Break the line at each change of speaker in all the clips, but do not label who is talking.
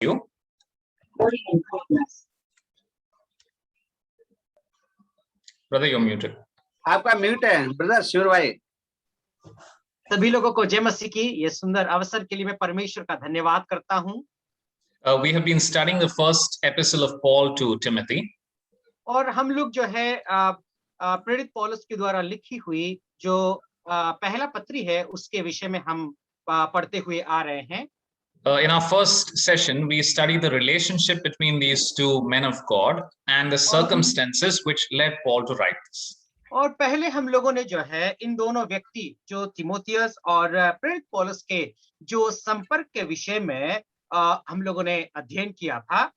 you. Brother, you're muted.
आपका mute है brother शिवर भाई।
सभी लोगों को जय मसीह की। ये सुंदर अवसर के लिए मैं परमेश्वर का धन्यवाद करता हूँ।
We have been studying the first epistle of Paul to Timothy.
और हम लोग जो है प्रेरित पौलुस के द्वारा लिखी हुई जो पहला पत्री है उसके विषय में हम पढ़ते हुए आ रहे हैं।
In our first session, we studied the relationship between these two men of God and the circumstances which led Paul to write this.
और पहले हम लोगों ने जो है इन दोनों व्यक्ति जो तीमुथियुस और प्रेरित पौलुस के जो संपर्क के विषय में हम लोगों ने अध्ययन किया था।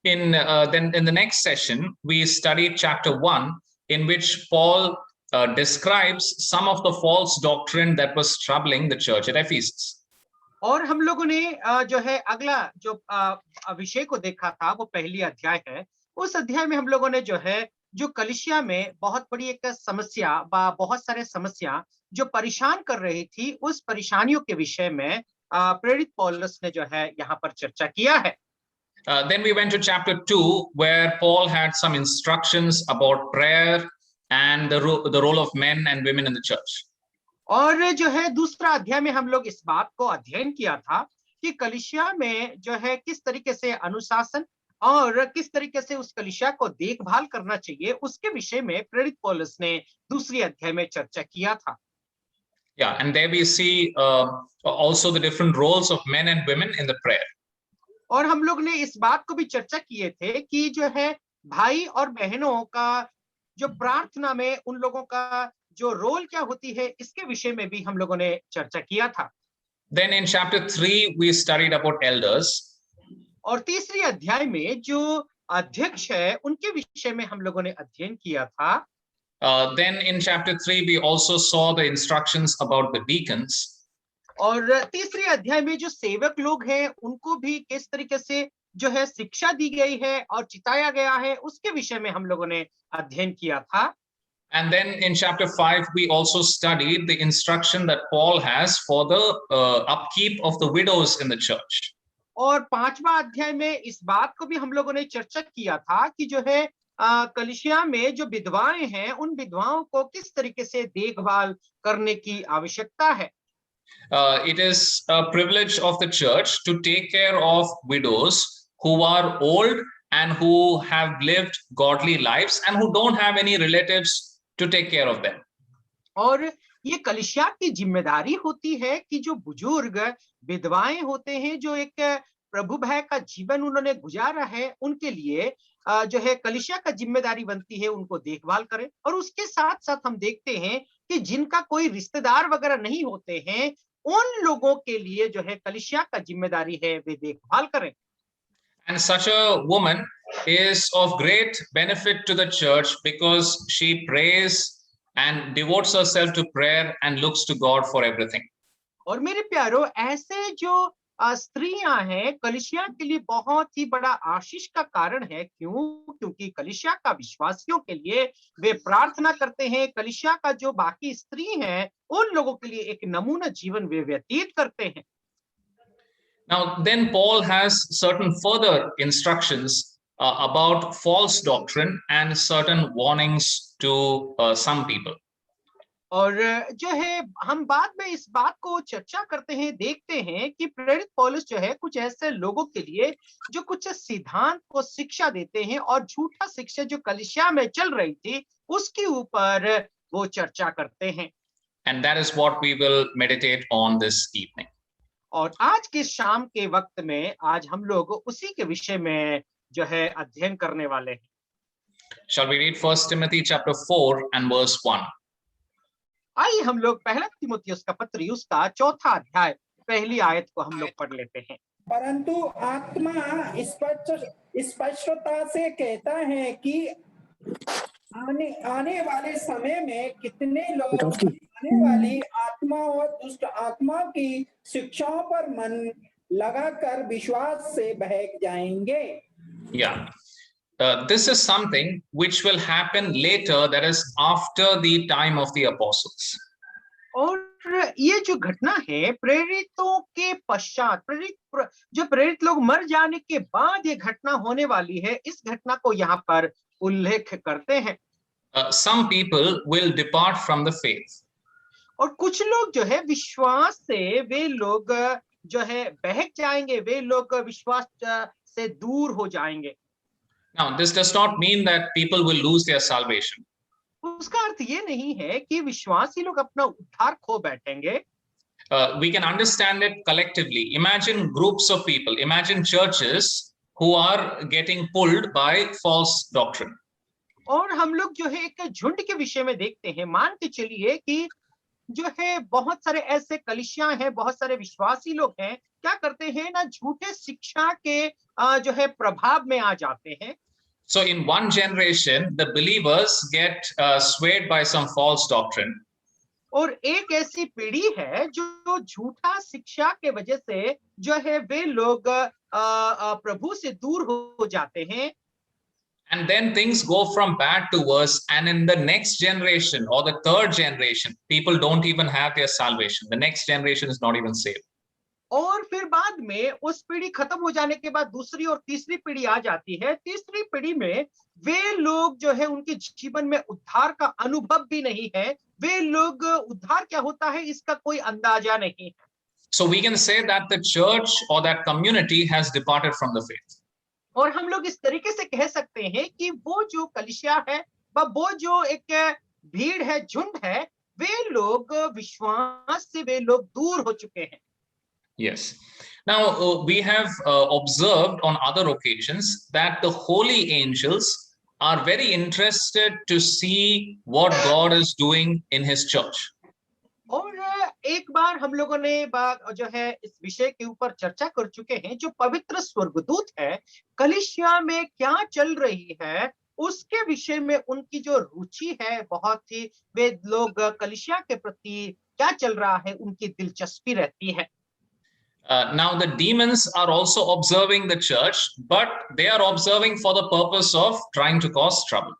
Then in the next session, we studied chapter 1, in which Paul describes some of the false doctrine that was troubling the church at Ephesus.
और हम लोगों ने जो है अगला जो विषय को देखा था वो पहली अध्याय है। उस अध्याय में हम लोगों ने जो है जो कलीसिया में बहुत बड़ी एक समस्या बहुत सारे समस्या जो परेशान कर रही थी उस परेशानियों के विषय में प्रेरित पौलुस ने जो है यहाँ पर चर्चा किया है।
Then we went to chapter 2, where Paul had some instructions about prayer and the role of men and women in the church.
और जो है दूसरा अध्याय में हम लोग इस बात को अध्ययन किया था कि कलीसिया में जो है किस तरीके से अनुशासन और किस तरीके से उस कलीसिया को देखभाल करना चाहिए उसके विषय में प्रेरित पौलुस ने दूसरी अध्याय में चर्चा किया था।
Yeah, and there we see also the different roles of men and women in the prayer.
और हम लोग ने इस बात को भी चर्चा किए थे कि जो है भाई और बहनों का जो प्रार्थना में उन लोगों का जो रोल क्या होती है इसके विषय में भी हम लोगों ने चर्चा किया था।
Then in chapter 3 we studied about elders.
और तीसरी अध्याय में जो अध्यक्ष है उनके विषय में हम लोगों ने अध्ययन किया था।
Then in chapter 3 we also saw the instructions about the deacons.
और तीसरी अध्याय में जो सेवक लोग हैं उनको भी किस तरीके से जो है शिक्षा दी गई है और चिताया गया है उसके विषय में हम लोगों ने अध्ययन किया था।
And then in chapter 5 we also studied the instruction that Paul has for the upkeep of the widows in the church.
और पांचवा अध्याय में इस बात को भी हम लोगों ने चर्चा किया था कि जो है कलीसिया में जो विधवाएं हैं उन विधवाओं को किस तरीके से देखभाल करने की आवश्यकता है।
It is a privilege of the church to take care of widows who are old and who have lived godly lives and who don't have any relatives to take care of them.
और ये कलीसिया की जिम्मेदारी होती है कि जो बुजुर्ग विधवाएं होते हैं जो एक प्रभु भय का जीवन उन्होंने गुजारा है उनके लिए जो है कलीसिया का जिम्मेदारी बनती है उनको देखभाल करें। और उसके साथ साथ हम देखते हैं कि जिनका कोई रिश्तेदार वगैरह नहीं होते हैं उन लोगों के लिए जो है कलीसिया का जिम्मेदारी है वे देखभाल करें।
And such a woman is of great benefit to the church because she prays and devotes herself to prayer and looks to God for everything.
और मेरे प्यारो ऐसे जो स्त्रियां हैं कलीसिया के लिए बहुत ही बड़ा आशीष का कारण है। क्योंकि कलीसिया का विश्वासियों के लिए वे प्रार्थना करते हैं। कलीसिया का जो बाकी स्त्री हैं उन लोगों के लिए एक नमूना जीवन वे व्यतीत करते हैं।
Now then Paul has certain further instructions about false doctrine and certain warnings to some people.
और जो है हम बाद में इस बात को चर्चा करते हैं देखते हैं कि प्रेरित पौलुस जो है कुछ ऐसे लोगों के लिए जो कुछ सिद्धांत को शिक्षा देते हैं और झूठा शिक्षा जो कलीसिया में चल रही थी उसके ऊपर वो चर्चा करते हैं।
And that is what we will meditate on this evening.
और आज के शाम के वक्त में आज हम लोग उसी के विषय में जो है अध्ययन करने वाले हैं।
Shall we read 1 Timothy chapter 4 and verse 1?
आइए हम लोग पहला तीमुथियुस का पत्री उसका चौथा अध्याय पहली आयत को हम लोग पढ़ लेते हैं।
परंतु आत्मा स्पष्टता से कहता है कि आने वाले समय में कितने लोग आने वाली आत्मा और दुष्ट आत्मा की शिक्षाओं पर मन लगाकर विश्वास से बहक जाएंगे।
Yeah. This is something which will happen later, that is after the time of the apostles.
और और ये जो घटना है प्रेरितों के पश्चात, जो प्रेरित लोग मर जाने के बाद ये घटना होने वाली है, इस घटना को यहाँ पर उल्लेख करते हैं।
Some people will depart from the faith.
और कुछ लोग जो है विश्वास से वे लोग जो है बहक जाएंगे, वे लोग विश्वास से दूर हो जाएंगे।
Now, this does not mean that people will lose their salvation.
उसका अर्थ ये नहीं है कि विश्वासी लोग अपना उद्धार खो बैठेंगे।
We can understand it collectively. Imagine groups of people, imagine churches who are getting pulled by false doctrine.
और हम लोग जो है एक झुंड के विषय में देखते हैं, मान के चलिए कि जो है बहुत सारे ऐसे कलीसियां हैं, बहुत सारे विश्वासी लोग हैं, क्या करते हैं ना, झूठे शिक्षा के जो है प्रभाव में आ जाते हैं।
So in one generation, the believers get swayed by some false doctrine.
और एक ऐसी पीढ़ी है जो झूठा शिक्षा के वजह से जो है वे लोग प्रभु से दूर हो जाते हैं।
And then things go from bad to worse. And in the next generation or the third generation, people don't even have their salvation. The next generation is not even saved.
और फिर बाद में उस पीढ़ी खत्म हो जाने के बाद दूसरी और तीसरी पीढ़ी आ जाती है। तीसरी पीढ़ी में वे लोग जो है उनके जीवन में उद्धार का अनुभव भी नहीं है, वे लोग उद्धार क्या होता है इसका कोई अंदाजा नहीं है।
So we can say that the church or that community has departed from the faith.
और हम लोग इस तरीके से कह सकते हैं कि वो जो कलीसिया है, वो जो एक भीड़ है, झुंड है, वे लोग विश्वास से वे लोग दूर हो चुके हैं।
Yes. Now we have observed on other occasions that the holy angels are very interested to see what God is doing in his church.
और एक बार हम लोगों ने जो है इस विषय के ऊपर चर्चा कर चुके हैं, जो पवित्र स्वर्गदूत है कलीसिया में क्या चल रही है उसके विषय में उनकी जो रुचि है, बहुत ही वे लोग कलीसिया के प्रति क्या चल रहा है उनकी दिलचस्पी रहती है।
Now the demons are also observing the church, but they are observing for the purpose of trying to cause trouble.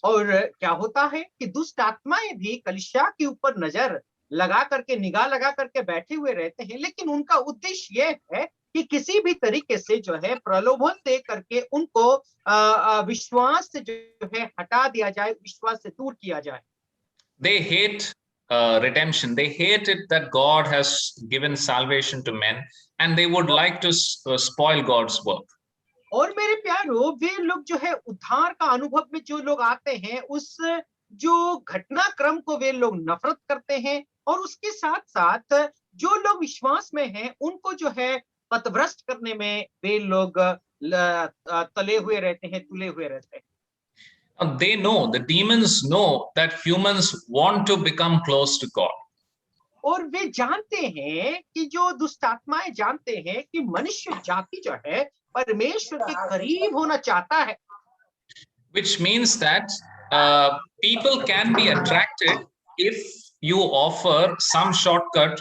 और क्या होता है कि दुष्ट आत्माएं भी कलीसिया के ऊपर नजर लगा करके, निगाह लगा करके बैठे हुए रहते हैं, लेकिन उनका उद्देश्य ये है कि किसी भी तरीके से जो है प्रलोभन दे करके उनको विश्वास से जो है हटा दिया जाए, विश्वास से दूर किया जाए।
They hate redemption. They hate it that God has given salvation to men, and they would like to spoil God's work.
और मेरे प्यारो, वे लोग जो है उद्धार का अनुभव में जो लोग आते हैं उस जो घटनाक्रम को वे लोग नफरत करते हैं, और उसके साथ साथ जो लोग विश्वास में हैं उनको जो है पथभ्रष्ट करने में वे लोग तले हुए रहते हैं, तुले हुए रहते हैं।
They know, the demons know that humans want to become close to God.
और वे जानते हैं कि जो दुष्ट आत्माएं जानते हैं कि मनुष्य जाति जो है परमेश्वर के करीब होना चाहता है।
Which means that people can be attracted if you offer some shortcut,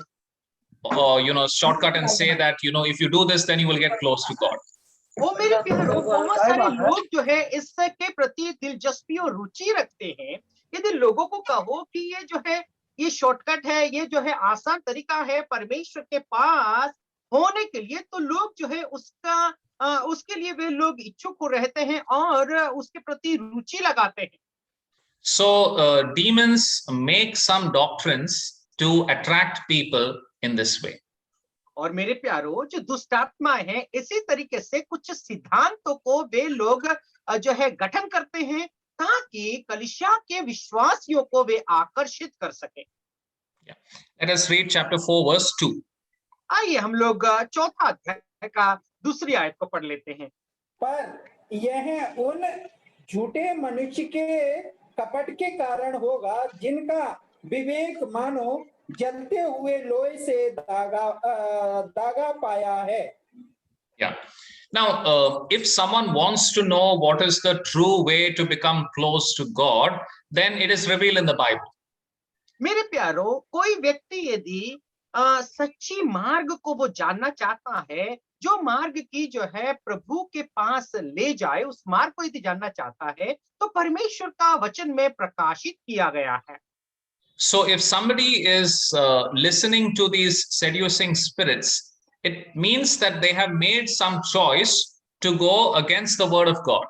or shortcut and say that if you do this then you will get close to God.
वो मेरे प्यारो, बहुत सारे लोग जो है इसके प्रति दिलचस्पी और रुचि रखते हैं। यदि लोगों को कहो कि ये जो है ये शॉर्टकट है, ये जो है आसान तरीका है परमेश्वर के पास होने के लिए, तो लोग जो है उसके लिए वे लोग इच्छुक हो रहते हैं और उसके प्रति रुचि लगाते हैं।
So demons make some doctrines to attract people in this way.
और मेरे प्यारो, जो दुष्ट आत्माएं हैं इसी तरीके से कुछ सिद्धांतों को वे लोग जो है गठन करते हैं ताकि कलीसिया के विश्वासियों को वे आकर्षित कर सके।
Let us read chapter 4 verse 2.
आइए हम लोग चौथा अध्याय का दूसरी आयत को पढ़ लेते हैं।
पर यह उन झूठे मनुष्य के कपट के कारण होगा जिनका विवेक मानो जलते हुए लोहे से दागा पाया है।
Yeah. Now, if someone wants to know what is the true way to become close to God, then it is revealed in the Bible.
मेरे प्यारो, कोई व्यक्ति यदि सच्ची मार्ग को वो जानना चाहता है, जो मार्ग की जो है प्रभु के पास ले जाए, उस मार्ग को यदि जानना चाहता है तो परमेश्वर का वचन में प्रकाशित किया गया है।
So if somebody is listening to these seducing spirits, it means that they have made some choice to go against the word of God.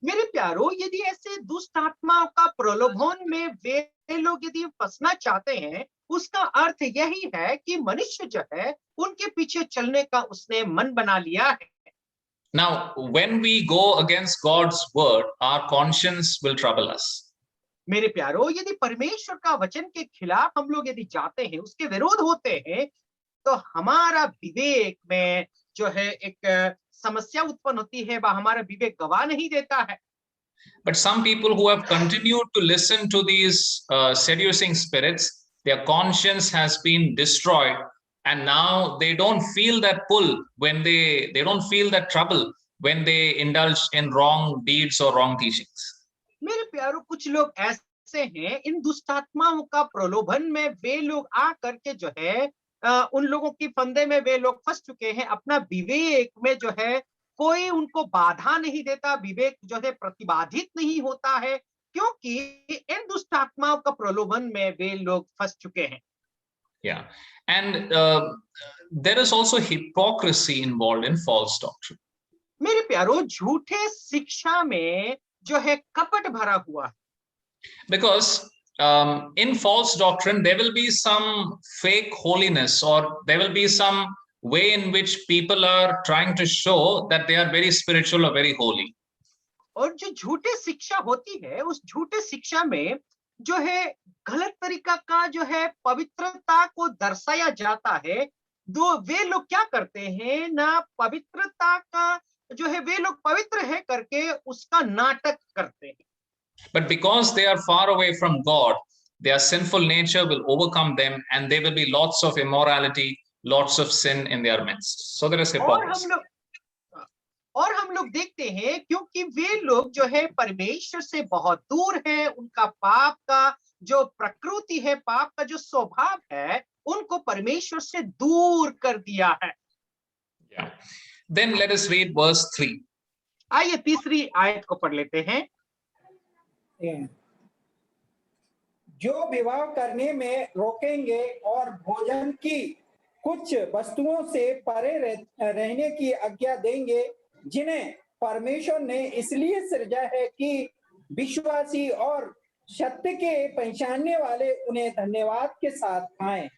मेरे प्यारो, यदि ऐसे दुष्ट आत्माओं का प्रलोभन में वे लोग यदि फंसना चाहते हैं, उसका अर्थ यही है कि मनुष्य जो है उनके पीछे चलने का उसने मन बना लिया है।
Now, when we go against God's word, our conscience will trouble us.
मेरे प्यारो, यदि परमेश्वर का वचन के खिलाफ हम लोग यदि जाते हैं, उसके विरोध होते हैं, तो हमारा विवेक में जो है एक समस्या उत्पन्न होती है, वह हमारा विवेक गवाह नहीं देता है।
But some people who have continued to listen to these seducing spirits, their conscience has been destroyed, and now they don't feel that pull when they don't feel that trouble when they indulge in wrong deeds or wrong teachings.
मेरे प्यारो, कुछ लोग ऐसे हैं, इन दुष्ट आत्माओं का प्रलोभन में वे लोग आ करके जो है उन लोगों की फंदे में वे लोग फंस चुके हैं। अपना विवेक में जो है कोई उनको बाधा नहीं देता, विवेक जो है प्रतिबाधित नहीं होता है, क्योंकि इन दुष्ट आत्माओं का प्रलोभन में वे लोग फंस चुके हैं।
Yeah, and there is also hypocrisy involved in false doctrine.
मेरे प्यारो, झूठे शिक्षा में जो है कपट भरा हुआ है।
Because in false doctrine there will be some fake holiness, or there will be some way in which people are trying to show that they are very spiritual or very holy.
और जो झूठे शिक्षा होती है, उस झूठे शिक्षा में जो है गलत तरीका का जो है पवित्रता को दर्शाया जाता है। दो वे लोग क्या करते हैं ना, पवित्रता का जो है वे लोग पवित्र है करके उसका नाटक करते हैं।
But because they are far away from God, their sinful nature will overcome them, and there will be lots of immorality, lots of sin in their midst. So there is hypocrisy.
और हम लोग देखते हैं, क्योंकि वे लोग जो है परमेश्वर से बहुत दूर हैं, उनका पाप का जो प्रकृति है, पाप का जो स्वभाव है, उनको परमेश्वर से दूर कर दिया है।
Yeah. Then let us read verse 3.
आइए तीसरी आयत को पढ़ लेते हैं।
जो विवाह करने में रोकेंगे और भोजन की कुछ वस्तुओं से परे रहने की आज्ञा देंगे, जिन्हें परमेश्वर ने इसलिए सृजा है कि विश्वासी और सत्य के पहचानने वाले उन्हें धन्यवाद के साथ खाएं।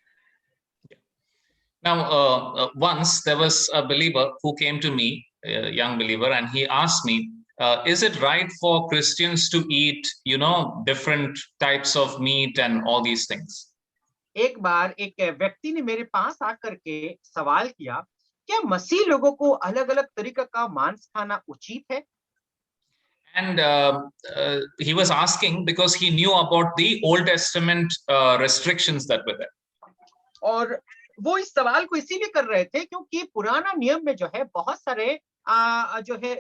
Now, once there was a believer who came to me, a young believer, and he asked me, is it right for Christians to eat, different types of meat and all these things?
एक बार एक व्यक्ति ने मेरे पास आकर के सवाल किया, क्या मसीह लोगों को अलग-अलग तरीके का मांस खाना उचित है?
And he was asking because he knew about the Old Testament restrictions that were there.
और वो इस सवाल को इसीलिए कर रहे थे क्योंकि पुराना नियम में जो है बहुत सारे जो है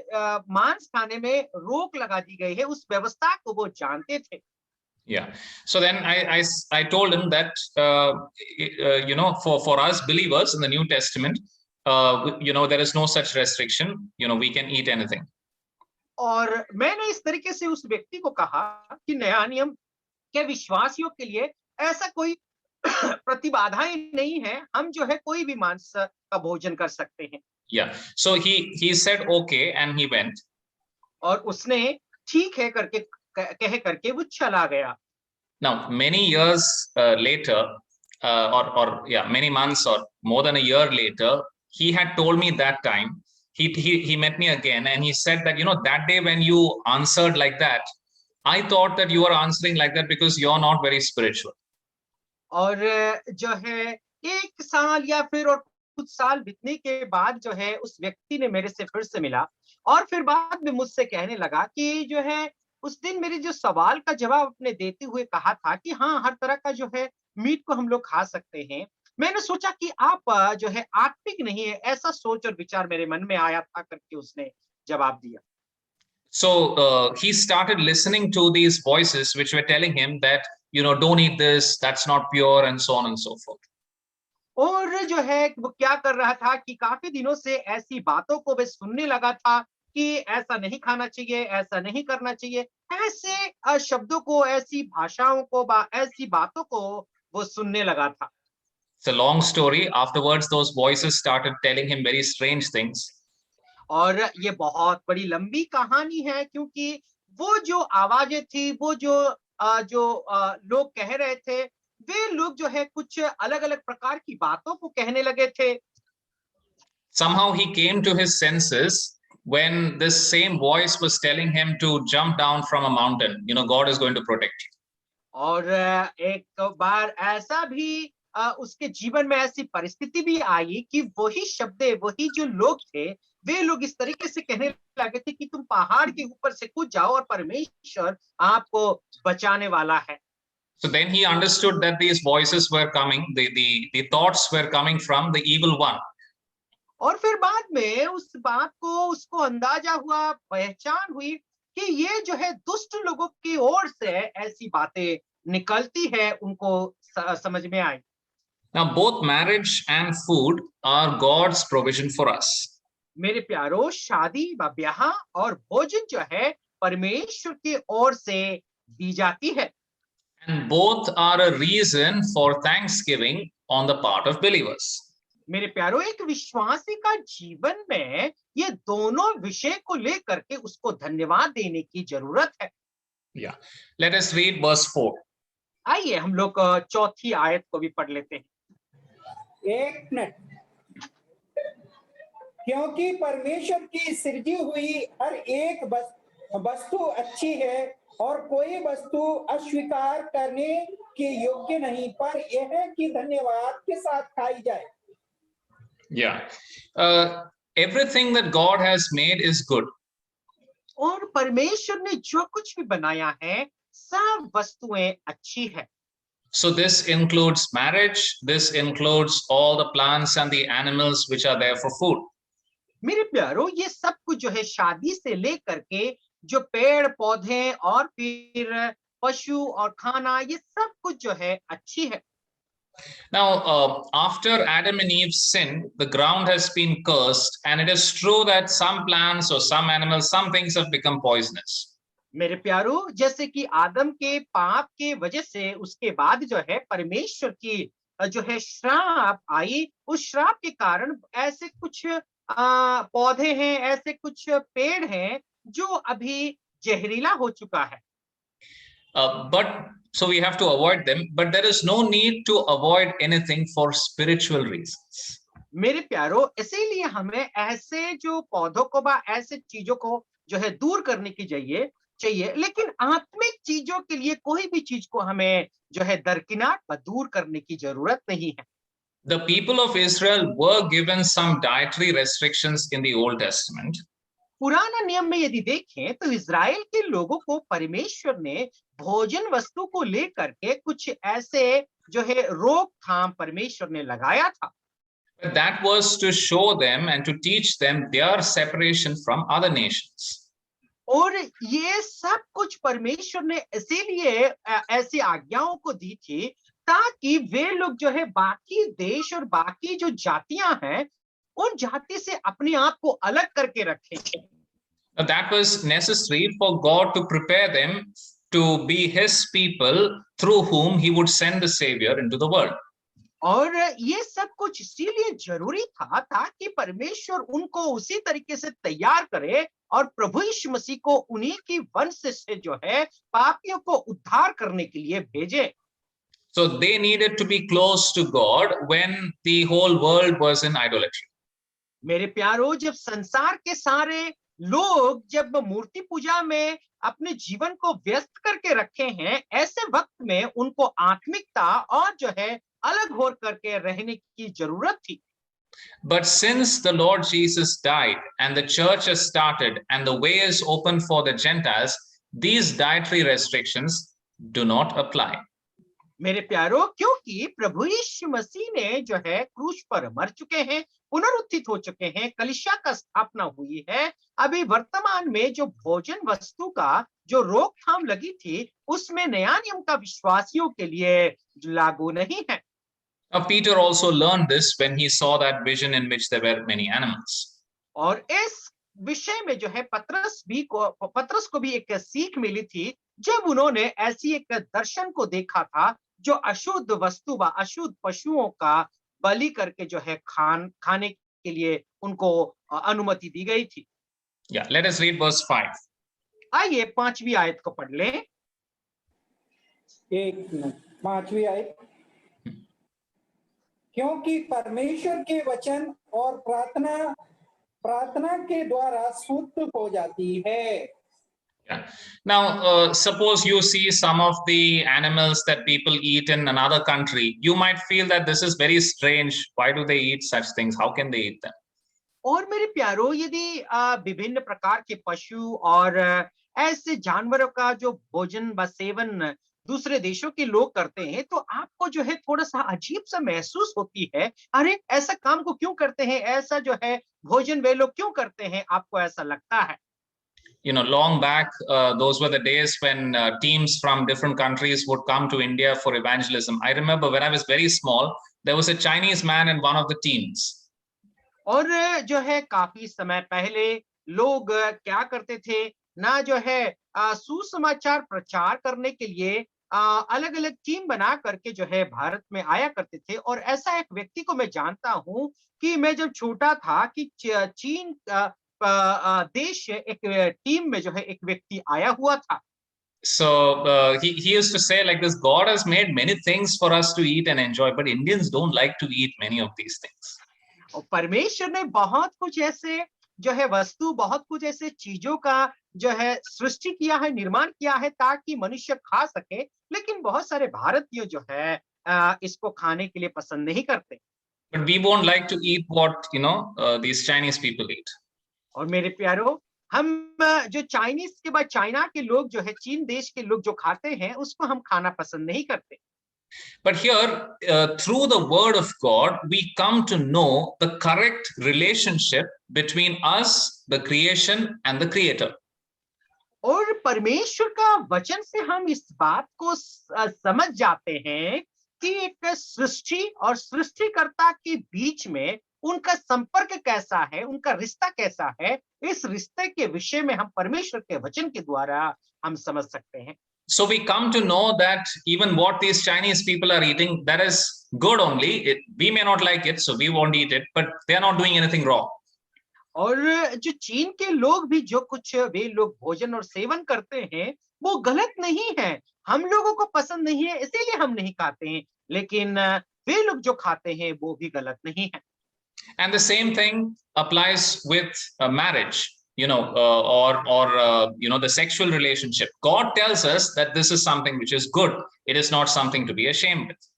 मांस खाने में रोक लगा दी गई है, उस व्यवस्था को वो जानते थे।
Yeah. So then I told him that for us believers in the New Testament, there is no such restriction. We can eat anything.
और मैंने इस तरीके से उस व्यक्ति को कहा कि नया नियम के विश्वासियों के लिए ऐसा कोई प्रतिबाधाएं नहीं है, हम जो है कोई भी मांस का भोजन कर सकते हैं।
Yeah. So he said okay and he went.
और उसने ठीक है करके कह करके वो चला गया।
Now many years later, many months or more than a year later, he had told me that time. He met me again and he said that that day when you answered like that, I thought that you were answering like that because you're not very spiritual.
और जो है एक साल या फिर और कुछ साल बीतने के बाद जो है उस व्यक्ति ने मेरे से फिर से मिला और फिर बाद में मुझसे कहने लगा कि जो है उस दिन मेरे जो सवाल का जवाब अपने देते हुए कहा था कि हाँ, हर तरह का जो है मीट को हम लोग खा सकते हैं। मैंने सोचा कि आप जो है आत्मिक नहीं है, ऐसा सोच और विचार मेरे मन में आया था करके उसने जवाब दिया।
So he started listening to these voices which were telling him that don't eat this, that's not pure, and so on and so forth.
और जो है वो क्या कर रहा था कि काफी दिनों से ऐसी बातों को वह सुनने लगा था कि ऐसा नहीं खाना चाहिए, ऐसा नहीं करना चाहिए, ऐसे शब्दों को, ऐसी भाषाओं को, ऐसी बातों को वो सुनने लगा था।
It's a long story. Afterwards, those voices started telling him very strange things.
और ये बहुत बड़ी लंबी कहानी है, क्योंकि वो जो आवाजें थी, वो जो लोग कह रहे थे, वे लोग जो है कुछ अलग-अलग प्रकार की बातों को कहने लगे थे।
Somehow he came to his senses when this same voice was telling him to jump down from a mountain. You know, God is going to protect you.
और एक बार ऐसा भी उसके जीवन में ऐसी परिस्थिति भी आई कि वही शब्द, वही जो लोग थे, वे लोग इस तरीके से कहने लगे थे कि तुम पहाड़ के ऊपर से कूद जाओ और परमेश्वर आपको बचाने वाला है।
So then he understood that these voices were coming, the thoughts were coming from the evil one.
और फिर बाद में उस बात को उसको अंदाजा हुआ, पहचान हुई कि ये जो है दुष्ट लोगों की ओर से ऐसी बातें निकलती है, उनको समझ में आई।
Now, both marriage and food are God's provision for us.
मेरे प्यारो, शादी व ब्याह और भोजन जो है परमेश्वर की ओर से दी जाती है।
And both are a reason for thanksgiving on the part of believers.
मेरे प्यारो, एक विश्वासी का जीवन में ये दोनों विषय को लेकर के उसको धन्यवाद देने की जरूरत है।
Yeah. Let us read verse 4.
आइए हम लोग चौथी आयत को भी पढ़ लेते हैं।
एक मिनट। क्योंकि परमेश्वर की सृजी हुई हर एक वस्तु अच्छी है और कोई वस्तु अस्वीकार करने के योग्य नहीं, पर यह है कि धन्यवाद के साथ खाई जाए।
Yeah. Everything that God has made is good.
और परमेश्वर ने जो कुछ भी बनाया है, सब वस्तुएं अच्छी है।
So this includes marriage, this includes all the plants and the animals which are there for food.
मेरे प्यारो, ये सब कुछ जो है शादी से लेकर के जो पेड़ पौधे और फिर पशु और खाना, ये सब कुछ जो है अच्छी है।
Now, after Adam and Eve sinned, the ground has been cursed, and it is true that some plants or some animals, some things have become poisonous.
मेरे प्यारो, जैसे कि आदम के पाप के वजह से उसके बाद जो है परमेश्वर की जो है श्राप आई, उस श्राप के कारण ऐसे कुछ पौधे हैं, ऐसे कुछ पेड़ हैं जो अभी जहरीला हो चुका है।
But so we have to avoid them, but there is no need to avoid anything for spiritual reasons.
मेरे प्यारो, इसीलिए हमें ऐसे जो पौधों को व ऐसे चीजों को जो है दूर करने की चाहिए, लेकिन आत्मिक चीजों के लिए कोई भी चीज को हमें जो है दरकिनार व दूर करने की जरूरत नहीं है।
The people of Israel were given some dietary restrictions in the Old Testament.
पुराना नियम में यदि देखें तो इजराइल के लोगों को परमेश्वर ने भोजन वस्तु को लेकर के कुछ ऐसे जो है रोकथाम परमेश्वर ने लगाया था।
But that was to show them and to teach them their separation from other nations.
और ये सब कुछ परमेश्वर ने इसीलिए ऐसी आज्ञाओं को दी थी ताकि वे लोग जो है बाकी देश और बाकी जो जातियां हैं, उन जाति से अपने आप को अलग करके रखें।
Now, that was necessary for God to prepare them to be His people through whom He would send the Savior into the world.
और ये सब कुछ इसीलिए जरूरी था ताकि परमेश्वर उनको उसी तरीके से तैयार करे और प्रभु यीशु मसीह को उन्हीं की वंश से जो है पापियों को उद्धार करने के लिए भेजे।
So they needed to be close to God when the whole world was in idolatry.
मेरे प्यारो, जब संसार के सारे लोग जब मूर्ति पूजा में अपने जीवन को व्यस्त करके रखे हैं, ऐसे वक्त में उनको आत्मिकता और जो है अलग हो करके रहने की जरूरत थी।
But since the Lord Jesus died and the church has started and the way is open for the Gentiles, these dietary restrictions do not apply.
मेरे प्यारो, क्योंकि प्रभु यीशु मसीह ने जो है क्रूस पर मर चुके हैं, पुनरुत्थित हो चुके हैं, कलीसिया का स्थापना हुई है, अभी वर्तमान में जो भोजन वस्तु का जो रोकथाम लगी थी, उसमें नया नियम का विश्वासियों के लिए लागू नहीं है।
Now, Peter also learned this when he saw that vision in which there were many animals.
और इस विषय में जो है पतरस को भी एक सीख मिली थी जब उन्होंने ऐसी एक दर्शन को देखा था जो अशुद्ध वस्तु व अशुद्ध पशुओं का बलि करके जो है खाने के लिए उनको अनुमति दी गई थी।
Yeah, let us read verse 5.
आइए 5वीं आयत को पढ़ लें।
एक मिनट, 5वीं आयत। क्योंकि परमेश्वर के वचन और प्रार्थना के द्वारा शुद्ध हो जाती है।
Yeah. Now, suppose you see some of the animals that people eat in another country, you might feel that this is very strange. Why do they eat such things? How can they eat them?
और मेरे प्यारो, यदि विभिन्न प्रकार के पशु और ऐसे जानवरों का जो भोजन व सेवन दूसरे देशों के लोग करते हैं, तो आपको जो है थोड़ा सा अजीब सा महसूस होती है। अरे ऐसा काम को क्यों करते हैं, ऐसा जो है भोजन वे लोग क्यों करते हैं, आपको ऐसा लगता है।
You know, long back, those were the days when teams from different countries would come to India for evangelism. I remember when I was very small, there was a Chinese man in one of the teams.
और जो है काफी समय पहले लोग क्या करते थे ना, जो है सुसमाचार प्रचार करने के लिए अलग अलग टीम बना करके जो है भारत में आया करते थे। और ऐसा एक व्यक्ति को मैं जानता हूं कि मैं जब छोटा था कि चीन देश एक टीम में जो है एक व्यक्ति आया हुआ था।
So he used to say like this, God has made many things for us to eat and enjoy, but Indians don't like to eat many of these things.
और परमेश्वर ने बहुत कुछ ऐसे जो है वस्तु, बहुत कुछ ऐसे चीजों का जो है सृष्टि किया है, निर्माण किया है ताकि मनुष्य खा सके, लेकिन बहुत सारे भारतीय जो है इसको खाने के लिए पसंद नहीं करते।
But we won't like to eat what, you know, these Chinese people eat.
और मेरे प्यारो, हम जो चाइनीज के बाद चाइना के लोग जो है, चीन देश के लोग जो खाते हैं, उसको हम खाना पसंद नहीं करते।
But here, through the word of God, we come to know the correct relationship between us, the creation, and the creator.
और परमेश्वर का वचन से हम इस बात को समझ जाते हैं कि एक सृष्टि और सृष्टिकर्ता के बीच में उनका संपर्क कैसा है, उनका रिश्ता कैसा है। इस रिश्ते के विषय में हम परमेश्वर के वचन के द्वारा हम समझ सकते हैं।
So we come to know that even what these Chinese people are eating, that is good only. We may not like it, so we won't eat it, but they are not doing anything wrong.
और जो चीन के लोग भी जो कुछ वे लोग भोजन और सेवन करते हैं, वो गलत नहीं है। हम लोगों को पसंद नहीं है, इसीलिए हम नहीं खाते हैं, लेकिन वे लोग जो खाते हैं वो भी गलत नहीं है।
And the same thing applies with marriage, you know, you know, the sexual relationship. God tells us that this is something which is good. It is not something to be ashamed with.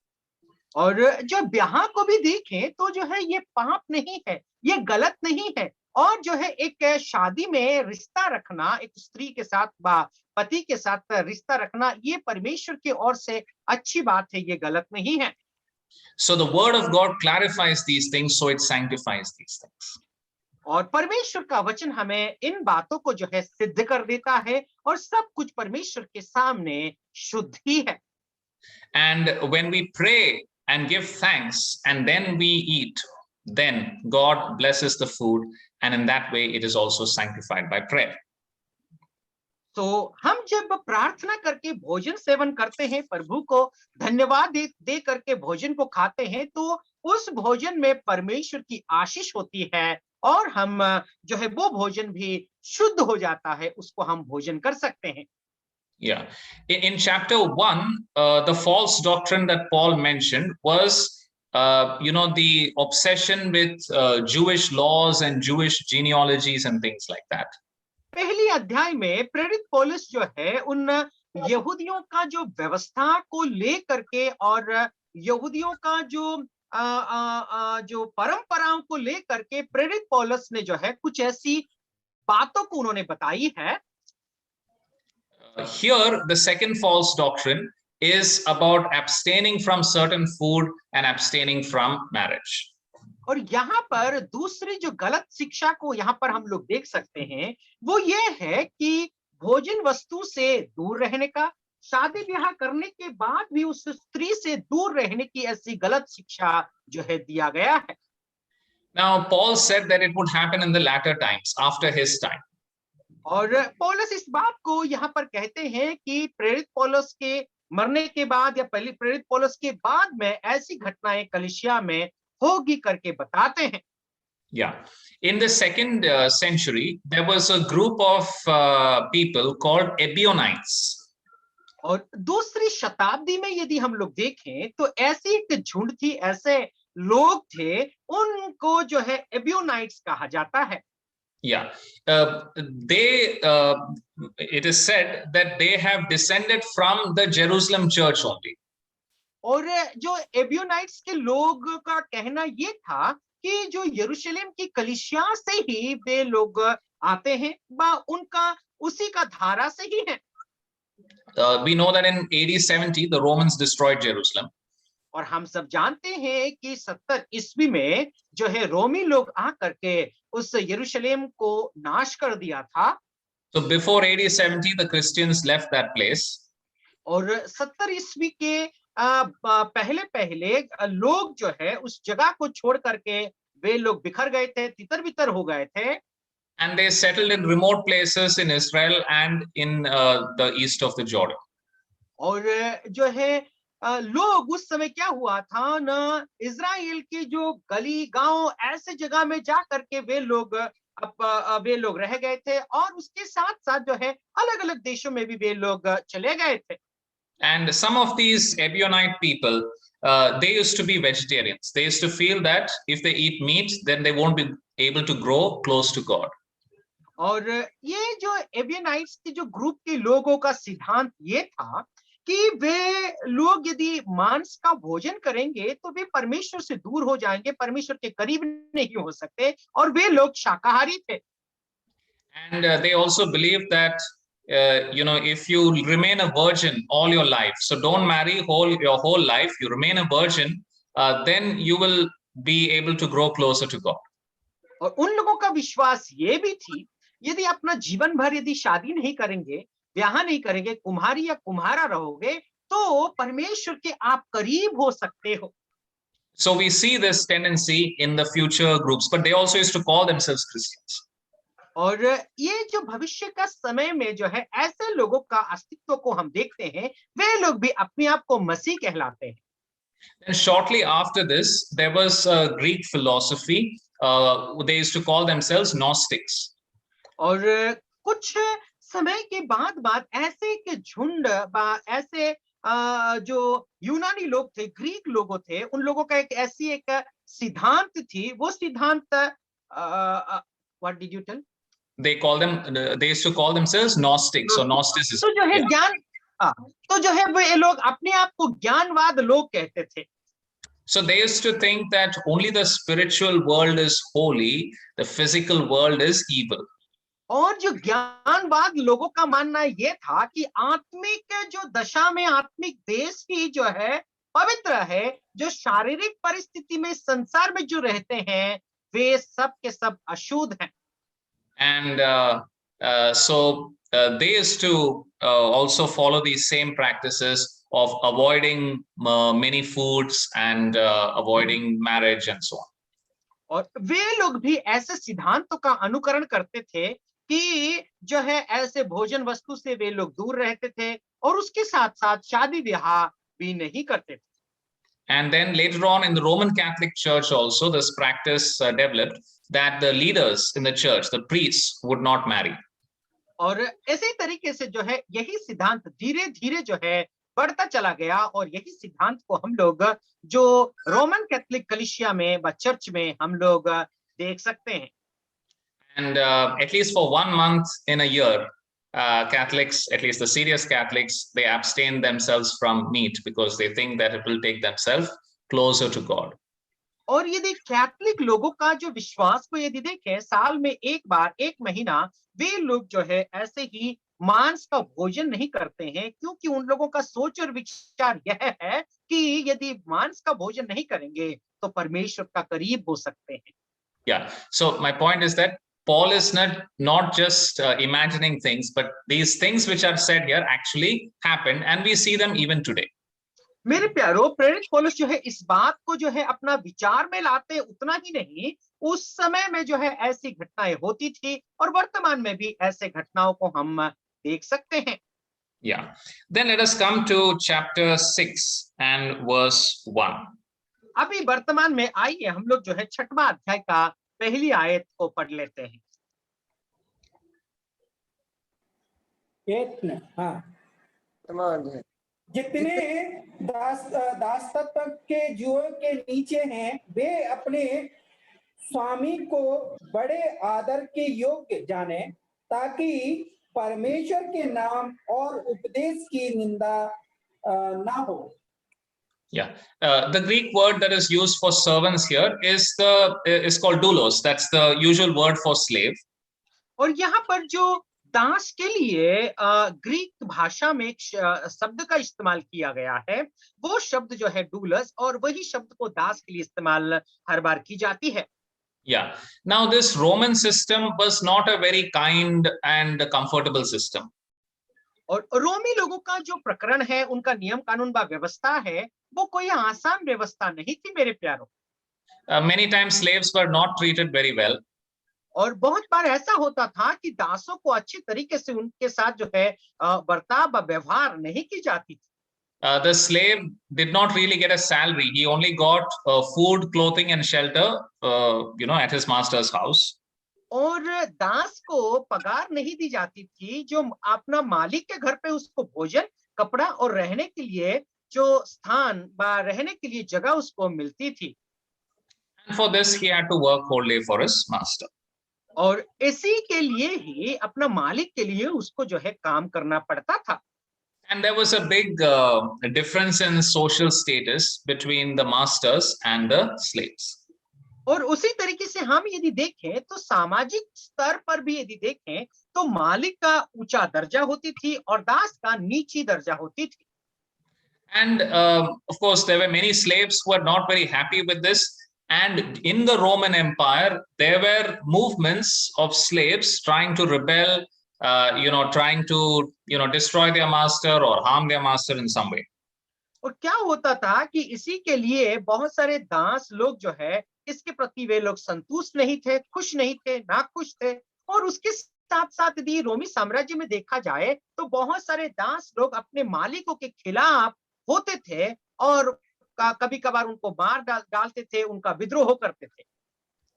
और जो ब्याह को भी देखें तो जो है ये पाप नहीं है, ये गलत नहीं है। और जो है एक शादी में रिश्ता रखना, एक स्त्री के साथ पति के साथ रिश्ता रखना, ये परमेश्वर की ओर से अच्छी बात है, ये गलत नहीं है।
So the word of God clarifies these things, so it sanctifies these things.
और परमेश्वर का वचन हमें इन बातों को जो है सिद्ध कर देता है, और सब कुछ परमेश्वर के सामने शुद्ध ही है।
And when we pray and give thanks and then we eat, then God blesses the food, and in that way it is also sanctified by prayer.
तो हम जब प्रार्थना करके भोजन सेवन करते हैं, प्रभु को धन्यवाद दे करके भोजन को खाते हैं, तो उस भोजन में परमेश्वर की आशीष होती है, और हम जो है वो भोजन भी शुद्ध हो जाता है, उसको हम भोजन कर सकते हैं।
Yeah. In chapter 1, the false doctrine that Paul mentioned was, you know, the obsession with Jewish laws and Jewish genealogies and things like that.
पहली अध्याय में प्रेरित पौलुस जो है उन यहूदियों का जो व्यवस्था को लेकर के और यहूदियों का जो परंपराओं को लेकर के प्रेरित पौलुस ने जो है कुछ ऐसी बातों को उन्होंने बताई है।
Here, the second false doctrine is about abstaining from certain food and abstaining from marriage.
और यहाँ पर दूसरी जो गलत शिक्षा को यहाँ पर हम लोग देख सकते हैं, वो ये है कि भोजन वस्तु से दूर रहने का, शादी ब्याह करने के बाद भी उस स्त्री से दूर रहने की ऐसी गलत शिक्षा जो है दिया गया है।
Now, Paul said that it would happen in the latter times, after his time.
और पौलुस इस बात को यहाँ पर कहते हैं कि प्रेरित पौलुस के मरने के बाद या पहले प्रेरित पौलुस के बाद में ऐसी घटनाएं कलीसिया में होगी करके बताते हैं.
Yeah. In the second century, there was a group of people called Ebionites.
और दूसरी शताब्दी में यदि हम लोग देखें तो ऐसी एक झुंड थी, ऐसे लोग थे, उनको जो है एबियोनाइट्स कहा जाता है.
Yeah, it is said that they have descended from the Jerusalem church only.
और जो एबियोनाइट्स के लोग का कहना ये था कि जो यरूशलेम की कलीसिया से ही वे लोग आते हैं, बा उनका उसी का धारा से ही है.
We know that in AD 70 the Romans destroyed Jerusalem.
और हम सब जानते हैं कि 70 ईस्वी में जो है रोमी लोग आकर के उस यरूशलेम को नाश कर दिया था.
So before AD 70 the Christians left that place.
और 70 ईस्वी के पहले पहले लोग जो है उस जगह को छोड़ करके वे लोग बिखर गए थे, तितर बितर हो गए थे.
And they settled in remote places in Israel and in the east of the Jordan.
और जो है लोग उस समय क्या हुआ था ना, इजराइल के जो गली गांव ऐसे जगह में जा करके वे लोग रह गए थे, और उसके साथ साथ जो है अलग अलग देशों में भी वे लोग चले गए थे.
And some of these Ebionite people, they used to be vegetarians. They used to feel that if they eat meat, then they won't be able to grow close to God.
और ये जो एबियोनाइट्स के जो ग्रुप के लोगों का सिद्धांत ये था कि वे लोग यदि मांस का भोजन करेंगे तो वे परमेश्वर से दूर हो जाएंगे, परमेश्वर के करीब नहीं हो सकते, और वे लोग शाकाहारी थे.
And they also believe that if you remain a virgin all your life, so don't marry your whole life, you remain a virgin, then you will be able to grow closer to God.
और उन लोगों का विश्वास ये भी थी, यदि अपना जीवन भर यदि शादी नहीं करेंगे, ब्याह नहीं करेंगे, कुम्हारी या कुम्हारा रहोगे, तो परमेश्वर के आप करीब हो सकते हो.
So we see this tendency in the future groups, but they also used to call themselves Christians.
और ये जो भविष्य का समय में जो है ऐसे लोगों का अस्तित्व को हम देखते हैं, वे लोग भी अपने आप को मसीह कहलाते हैं.
Then shortly after this, there was a Greek philosophy. They used to call themselves Gnostics.
और कुछ समय के बाद ऐसे के झुंड ऐसे जो यूनानी लोग थे, ग्रीक लोग थे, उन लोगों का एक सिद्धांत थी. वो सिद्धांत what did you tell?
They used to call themselves Gnostics or Gnosticism.
तो जो है ज्ञान, तो जो है वे लोग अपने आप को ज्ञानवाद लोग कहते थे.
So they used to think that only the spiritual world is holy, the physical world is evil.
और जो ज्ञानवाद लोगों का मानना ये था कि आत्मिक जो दशा में आत्मिक देश ही जो है पवित्र है, जो शारीरिक परिस्थिति में संसार में जो रहते हैं वे सब के सब अशुद्ध हैं.
And so they used to also follow these same practices of avoiding many foods and avoiding marriage and so on.
और वे लोग भी ऐसे सिद्धांतों का अनुकरण करते थे कि जो है ऐसे भोजन वस्तु से वे लोग दूर रहते थे, और उसके साथ साथ शादी ब्याह भी नहीं करते थे.
And then later on in the Roman Catholic Church also this practice developed that the leaders in the church, the priests, would not marry.
और इसी तरीके से जो है यही सिद्धांत धीरे धीरे जो है बढ़ता चला गया, और यही सिद्धांत को हम लोग जो रोमन कैथोलिक कलीसिया में व चर्च में हम लोग देख सकते हैं.
And at least for 1 month in a year, Catholics, at least the serious Catholics, they abstain themselves from meat because they think that it will take themselves closer to God.
और यदि Catholic लोगों का जो विश्वास को यदि देखें, साल में एक बार, एक महीना वे लोग जो है ऐसे ही मांस का भोजन नहीं करते हैं, क्योंकि उन लोगों का सोच और विचार यह है कि यदि मांस का भोजन नहीं करेंगे तो परमेश्वर का करीब हो सकते हैं.
Yeah, so my point is that Paul is not just imagining things, but these things which are said here actually happened, and we see them even today.
मेरे प्यारो, प्रेरित पौलुस जो है इस बात को जो है अपना विचार में लाते उतना ही नहीं, उस समय में जो है ऐसी घटनाएं होती थी और वर्तमान में भी ऐसे घटनाओं को हम देख सकते हैं।
Yeah. Then let us come to chapter 6 and verse 1.
अभी वर्तमान में आइए हम लोग जो है 6वां अध्याय का पहली आयत को पढ़ लेते हैं।
हाँ, जितने दासत्व के जुए के नीचे हैं वे अपने स्वामी को बड़े आदर के योग्य जाने, ताकि परमेश्वर के नाम और उपदेश की निंदा ना हो।
Yeah, the Greek word that is used for servants here is called doulos. That's the usual word for slave.
और यहाँ पर जो दास के लिए ग्रीक भाषा में एक शब्द का इस्तेमाल किया गया है, वो शब्द जो है डूलस, और वही शब्द को दास के लिए इस्तेमाल हर बार की जाती है।
Yeah. Now this Roman system was not a very kind and comfortable system.
और रोमी लोगों का जो प्रकरण है, उनका नियम कानून व व्यवस्था है, वो कोई आसान व्यवस्था नहीं थी मेरे प्यारों।
Many times slaves were not treated very well.
और बहुत बार ऐसा होता था कि दासों को अच्छी तरीके से उनके साथ जो है बर्ताव व व्यवहार नहीं की जाती थी।
The slave did not really get a salary. He only got food, clothing, and shelter, at his master's house.
और दास को पगार नहीं दी जाती थी, जो अपना मालिक के घर पे उसको भोजन, कपड़ा और रहने के लिए जो स्थान व रहने के लिए जगह उसको मिलती थी।
And for this, he had to work wholly for his master.
और इसी के लिए ही अपना मालिक के लिए उसको जो है काम करना पड़ता था।
And there was a big difference in social status between the masters and the slaves.
और उसी तरीके से हम यदि देखें तो सामाजिक स्तर पर भी यदि देखें तो मालिक का ऊंचा दर्जा होती थी और दास का नीची दर्जा होती थी।
And of course, there were many slaves who were not very happy with this. And in the Roman Empire, there were movements of slaves trying to rebel, trying to, destroy their master or harm their master in some way.
और क्या होता था कि इसी के लिए बहुत सारे दास लोग जो है, इसके प्रति वे लोग संतुष्ट नहीं थे, खुश नहीं थे, नाखुश थे। और उसके साथ साथ यदि रोमी साम्राज्य में देखा जाए तो बहुत सारे दास लोग अपने मालिकों के खिलाफ होते थे और कभी कभार उनको मार डालते थे, उनका विद्रोह करते थे।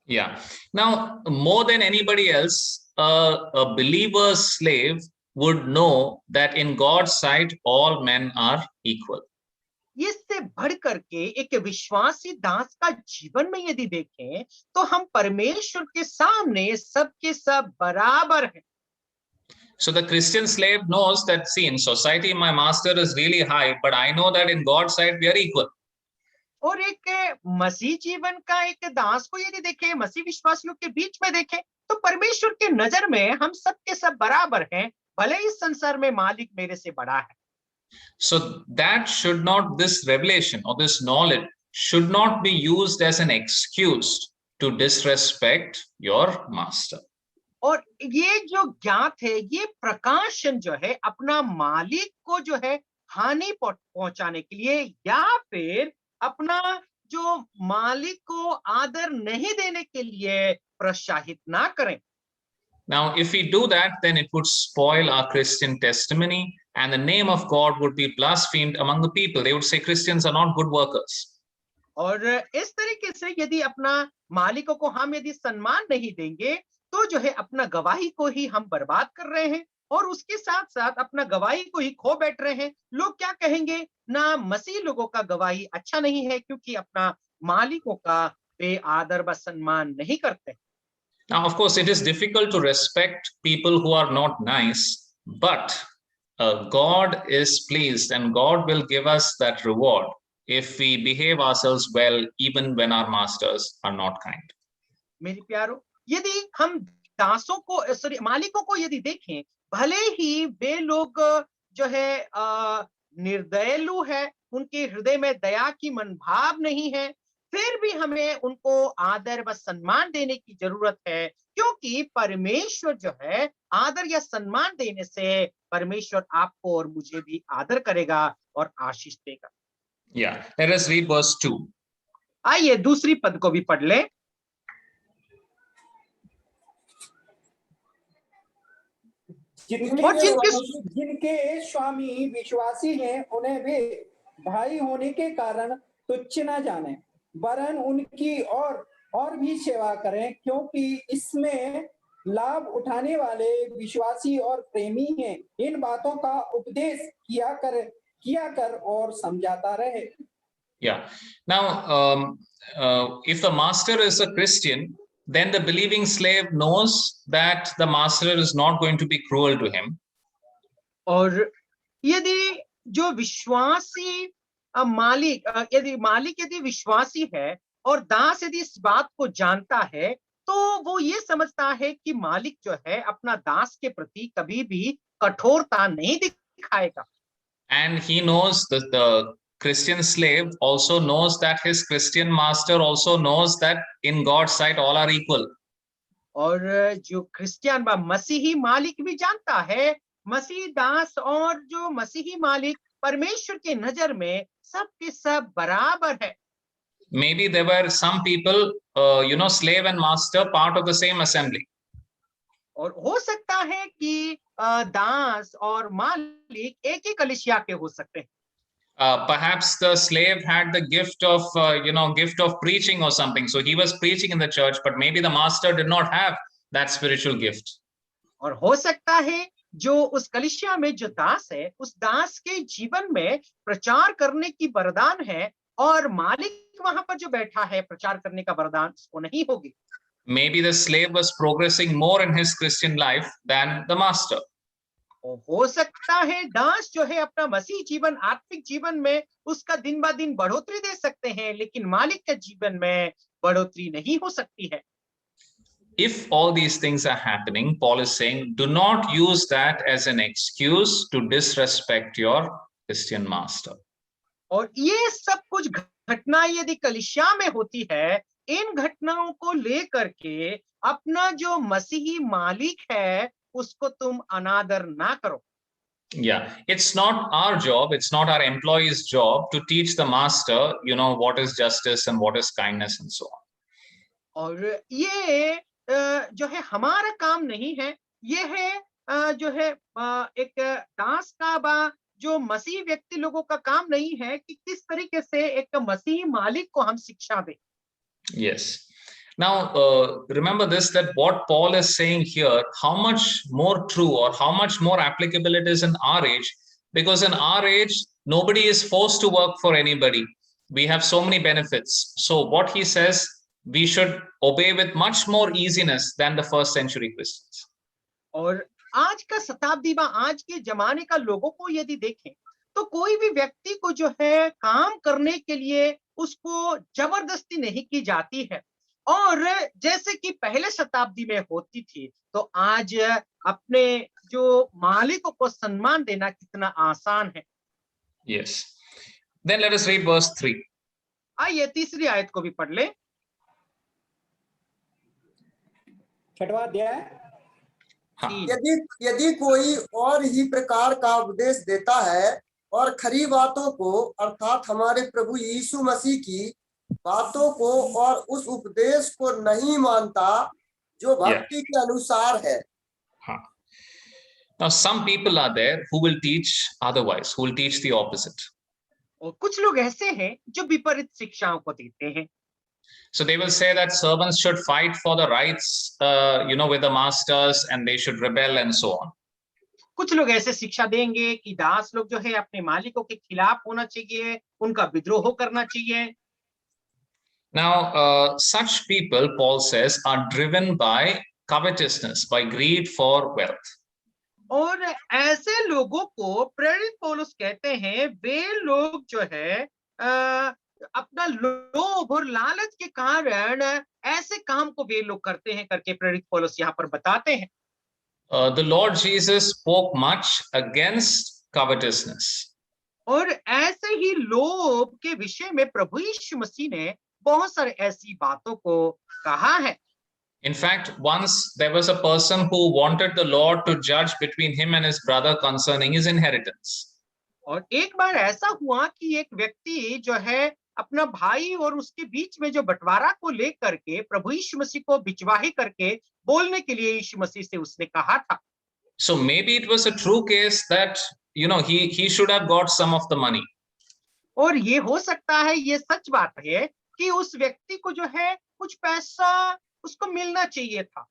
Yeah. Now, more than anybody else, a believer's slave would know that in God's sight, all men are equal.
इससे बढ़ करके एक विश्वासी दास का जीवन में यदि देखें तो हम परमेश्वर के सामने सबके सब बराबर हैं।
So the Christian slave knows that, see, in society my master is really high, but I know that in God's sight we are equal.
और एक मसीह जीवन का एक दास को यदि देखें, मसीह विश्वासियों के बीच में देखें तो परमेश्वर के नजर में हम सबके सब बराबर हैं, भले इस संसार में मालिक मेरे से बड़ा है।
So that should not, this revelation or this knowledge should not be used as an excuse to disrespect your master.
और ये जो ज्ञात है, ये प्रकाशन जो है अपना मालिक को जो है हानि पहुंचाने के लिए या फिर अपना जो मालिक को आदर नहीं देने के लिए प्रोत्साहित ना करें।
Now, if we do that, then it would spoil our Christian testimony and the name of God would be blasphemed among the people. They would say Christians are not good workers.
और इस तरीके से यदि अपना मालिकों को हम यदि सम्मान नहीं देंगे तो जो है अपना गवाही को ही हम बर्बाद कर रहे हैं और उसके साथ साथ अपना गवाही को ही खो बैठ रहे हैं। लोग क्या कहेंगे, ना मसीह लोगों का गवाही अच्छा नहीं है क्योंकि अपना मालिकों का वे आदर व सम्मान नहीं करते।
Now, of course, it is difficult to respect people who are not nice, but God is pleased and God will give us that reward if we behave ourselves well, even when our masters are not kind.
मेरे प्यारो, यदि हम दासों को मालिकों को यदि देखें, भले ही वे लोग जो है निर्दयलु है, उनके हृदय में दया की मनोभाव नहीं है, फिर भी हमें उनको आदर व सम्मान देने की जरूरत है, क्योंकि परमेश्वर जो है आदर या सम्मान देने से परमेश्वर आपको और मुझे भी आदर करेगा और आशीष देगा।
Yeah, let us read verse 2.
आइए दूसरी पद को भी पढ़ लें। और जिनके
जिनके स्वामी विश्वासी हैं उन्हें वे भाई होने के कारण तुच्छ न जाने, वरन उनकी और भी सेवा करें, क्योंकि इसमें लाभ उठाने वाले विश्वासी और प्रेमी हैं। इन बातों का उपदेश किया कर और समझाता रहे।
Yeah. Now, if the master is a Christian, then the believing slave knows that the master is not going to be cruel to him.
और यदि जो विश्वासी मालिक यदि विश्वासी है और दास यदि इस बात को जानता है, तो वो ये समझता है कि मालिक जो है अपना दास के प्रति कभी भी कठोरता नहीं दिखाएगा।
And he knows that the Christian slave also knows that his Christian master also knows that in God's sight all are equal.
और जो क्रिश्चियन मसीही मालिक भी जानता है, मसीही दास और जो मसीही मालिक परमेश्वर की नजर में सब के सब बराबर है।
Maybe there were some people, slave and master, part of the same assembly.
और हो सकता है कि दास और मालिक एक ही कलीसिया के हो सकते हैं।
Perhaps the slave had the gift of preaching or something. So he was preaching in the church, but maybe the master did not have that spiritual gift.
और हो सकता है जो उस कलीसिया में जो दास है, उस दास के जीवन में प्रचार करने की वरदान है, और मालिक वहां पर जो बैठा है प्रचार करने का वरदान उसको नहीं होगी।
Maybe the slave was progressing more in his Christian life than the master.
हो सकता है दास जो है अपना मसीह जीवन, आत्मिक जीवन में उसका दिन ब दिन बढ़ोतरी दे सकते हैं, लेकिन मालिक के जीवन में बढ़ोतरी नहीं हो सकती है।
If all these things are happening, Paul is saying, do not use that as an excuse to disrespect your Christian master.
और ये सब कुछ घटना यदि कलीसिया में होती है, इन घटनाओं को लेकर के अपना जो मसीही मालिक है उसको तुम अनादर ना करो।
Yeah, it's not our job, it's not our employee's job to teach the master, what is justice and what is kindness and so on.
और ये जो है हमारा काम नहीं है, ये है जो है एक दास का जो मसीह व्यक्ति लोगों का काम नहीं है कि किस तरीके से एक मसीही मालिक को हम शिक्षा दें।
Yes. Now, remember this, that what Paul is saying here, how much more true or how much more applicable it is in our age, because in our age, nobody is forced to work for anybody. We have so many benefits. So what he says, we should obey with much more easiness than the first century Christians.
और आज का शताब्दी में आज के जमाने का लोगों को यदि देखें, तो कोई भी व्यक्ति को जो है काम करने के लिए उसको जबरदस्ती नहीं की जाती है, और जैसे कि पहले शताब्दी में होती थी, तो आज अपने जो मालिकों को सम्मान देना कितना आसान है।
Yes. Then let us read verse 3.
आइए तीसरी आयत को भी पढ़ ले।
6वां अध्याय।
यदि कोई और ही प्रकार का उपदेश देता है और खरी बातों को, अर्थात हमारे प्रभु यीशु मसीह की बातों को, और उस उपदेश को नहीं मानता जो भक्ति के अनुसार है।
Now some people are there who will teach otherwise, who will teach the opposite.
और कुछ लोग ऐसे हैं जो विपरीत शिक्षाओं को देते हैं।
So they will say that servants should fight for the rights, with the masters, and they should rebel and so on.
कुछ लोग ऐसे शिक्षा देंगे कि दास लोग जो है अपने मालिकों के खिलाफ होना चाहिए, उनका विद्रोह करना चाहिए।
Now, such people, Paul says, are driven by covetousness, by greed for wealth.
और ऐसे लोगों को प्रेरित पौलुस कहते हैं, वे लोग जो है अपना लोभ और लालच के कारण ऐसे काम को वे लोग करते हैं करके प्रेरित पौलुस यहाँ पर बताते हैं।
The Lord Jesus spoke much against covetousness.
और ऐसे ही लोभ के विषय में प्रभु यीशु मसीह ने बहुत सारे ऐसी बातों को कहा है।
In fact, once there was a person who wanted the Lord to judge between him and his brother concerning his inheritance.
और एक बार ऐसा हुआ कि एक व्यक्ति जो है अपना भाई और उसके बीच में जो बंटवारा को लेकर के प्रभु यीशु मसीह को बिचवाही करके बोलने के लिए यीशु मसीह से उसने कहा था।
So maybe it was a true case that he should have got some of the money.
और ये हो सकता है, ये सच बात है कि उस व्यक्ति को जो है कुछ पैसा उसको मिलना चाहिए था.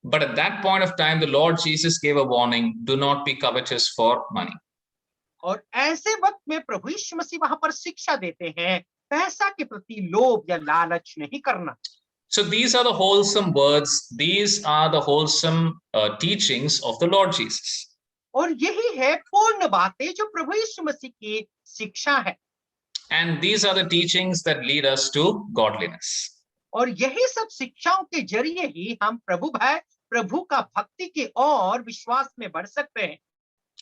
But at that point of time, the Lord Jesus gave a warning: do not be covetous for money.
और ऐसे वक्त में प्रभु यीशु मसीह वहां पर शिक्षा देते हैं, पैसा के प्रति लोभ या लालच नहीं करना.
So these are the wholesome words. These are the wholesome teachings of the Lord Jesus.
और यही है पूर्ण बातें जो प्रभु यीशु मसीह की शिक्षा है.
And these are the teachings that lead us to godliness.
और यही सब शिक्षाओं के जरिए ही हम प्रभु का भक्ति की और विश्वास में बढ़ सकते हैं.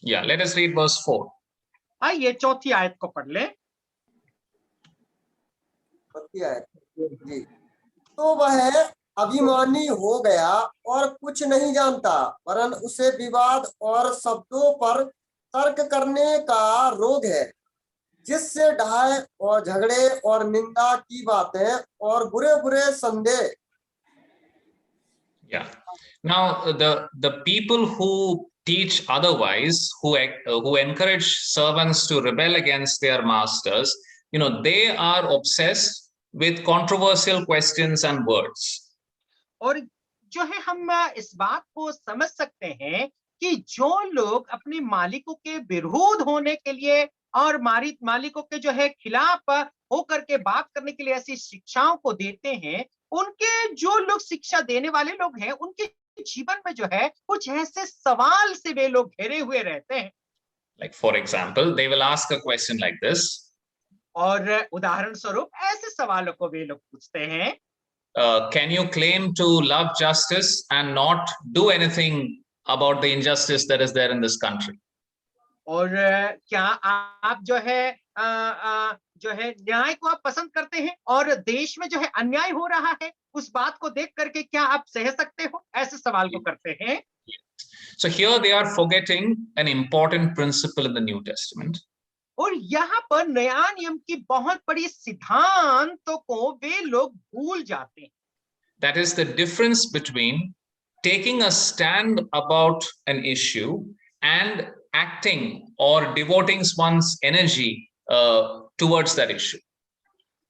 Yeah, let us read verse 4.
आइए चौथी आयत को पढ़ लें.
जी, तो वह अभिमानी हो गया और कुछ नहीं जानता, वरन उसे विवाद और शब्दों पर तर्क करने का रोग है, जिससे ढाई और झगड़े और निंदा की बातें और बुरे बुरे संदेह.
Yeah. Now the people who teach otherwise, who encourage servants to rebel against their masters, they are obsessed with controversial questions and words.
और जो है हम इस बात को समझ सकते हैं कि जो लोग अपने मालिकों के विरोध होने के लिए और मालिकों के जो है खिलाफ होकर के बात करने के लिए ऐसी शिक्षाओं को देते हैं, उनके जो लोग शिक्षा देने वाले लोग हैं, उनके जीवन में जो है कुछ ऐसे सवाल से वे लोग घेरे हुए रहते हैं.
Like for example, they will ask a question like this.
और उदाहरण स्वरूप ऐसे सवालों को वे लोग पूछते हैं,
can you claim to love justice and not do anything about the injustice that is there in this country?
और क्या आप जो है न्याय को आप पसंद करते हैं और देश में जो है अन्याय हो रहा है, उस बात को देख करके क्या आप सह सकते हो? ऐसे सवाल को करते हैं.
So here they are forgetting an important principle in the New Testament.
और यहाँ पर नया नियम की बहुत बड़ी सिद्धांतों को वे लोग भूल जाते हैं.
That is the difference between taking a stand about an issue and acting or devoting one's energy towards that issue.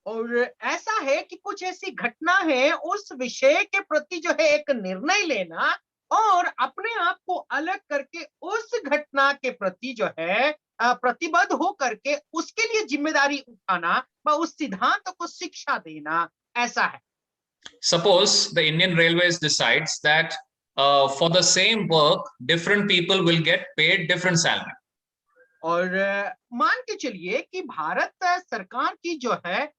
और ऐसा है कि कुछ ऐसी घटना है, उस विषय के प्रति जो है एक निर्णय लेना और अपने आप को अलग करके उस घटना के प्रति जो है प्रतिबद्ध हो करके उसके लिए जिम्मेदारी उठाना व उस सिद्धांत को शिक्षा देना, ऐसा है.
Suppose the Indian Railways decides that for the same work, different people will get paid different salary.
और मान के चलिए कि भारत सरकार की जो है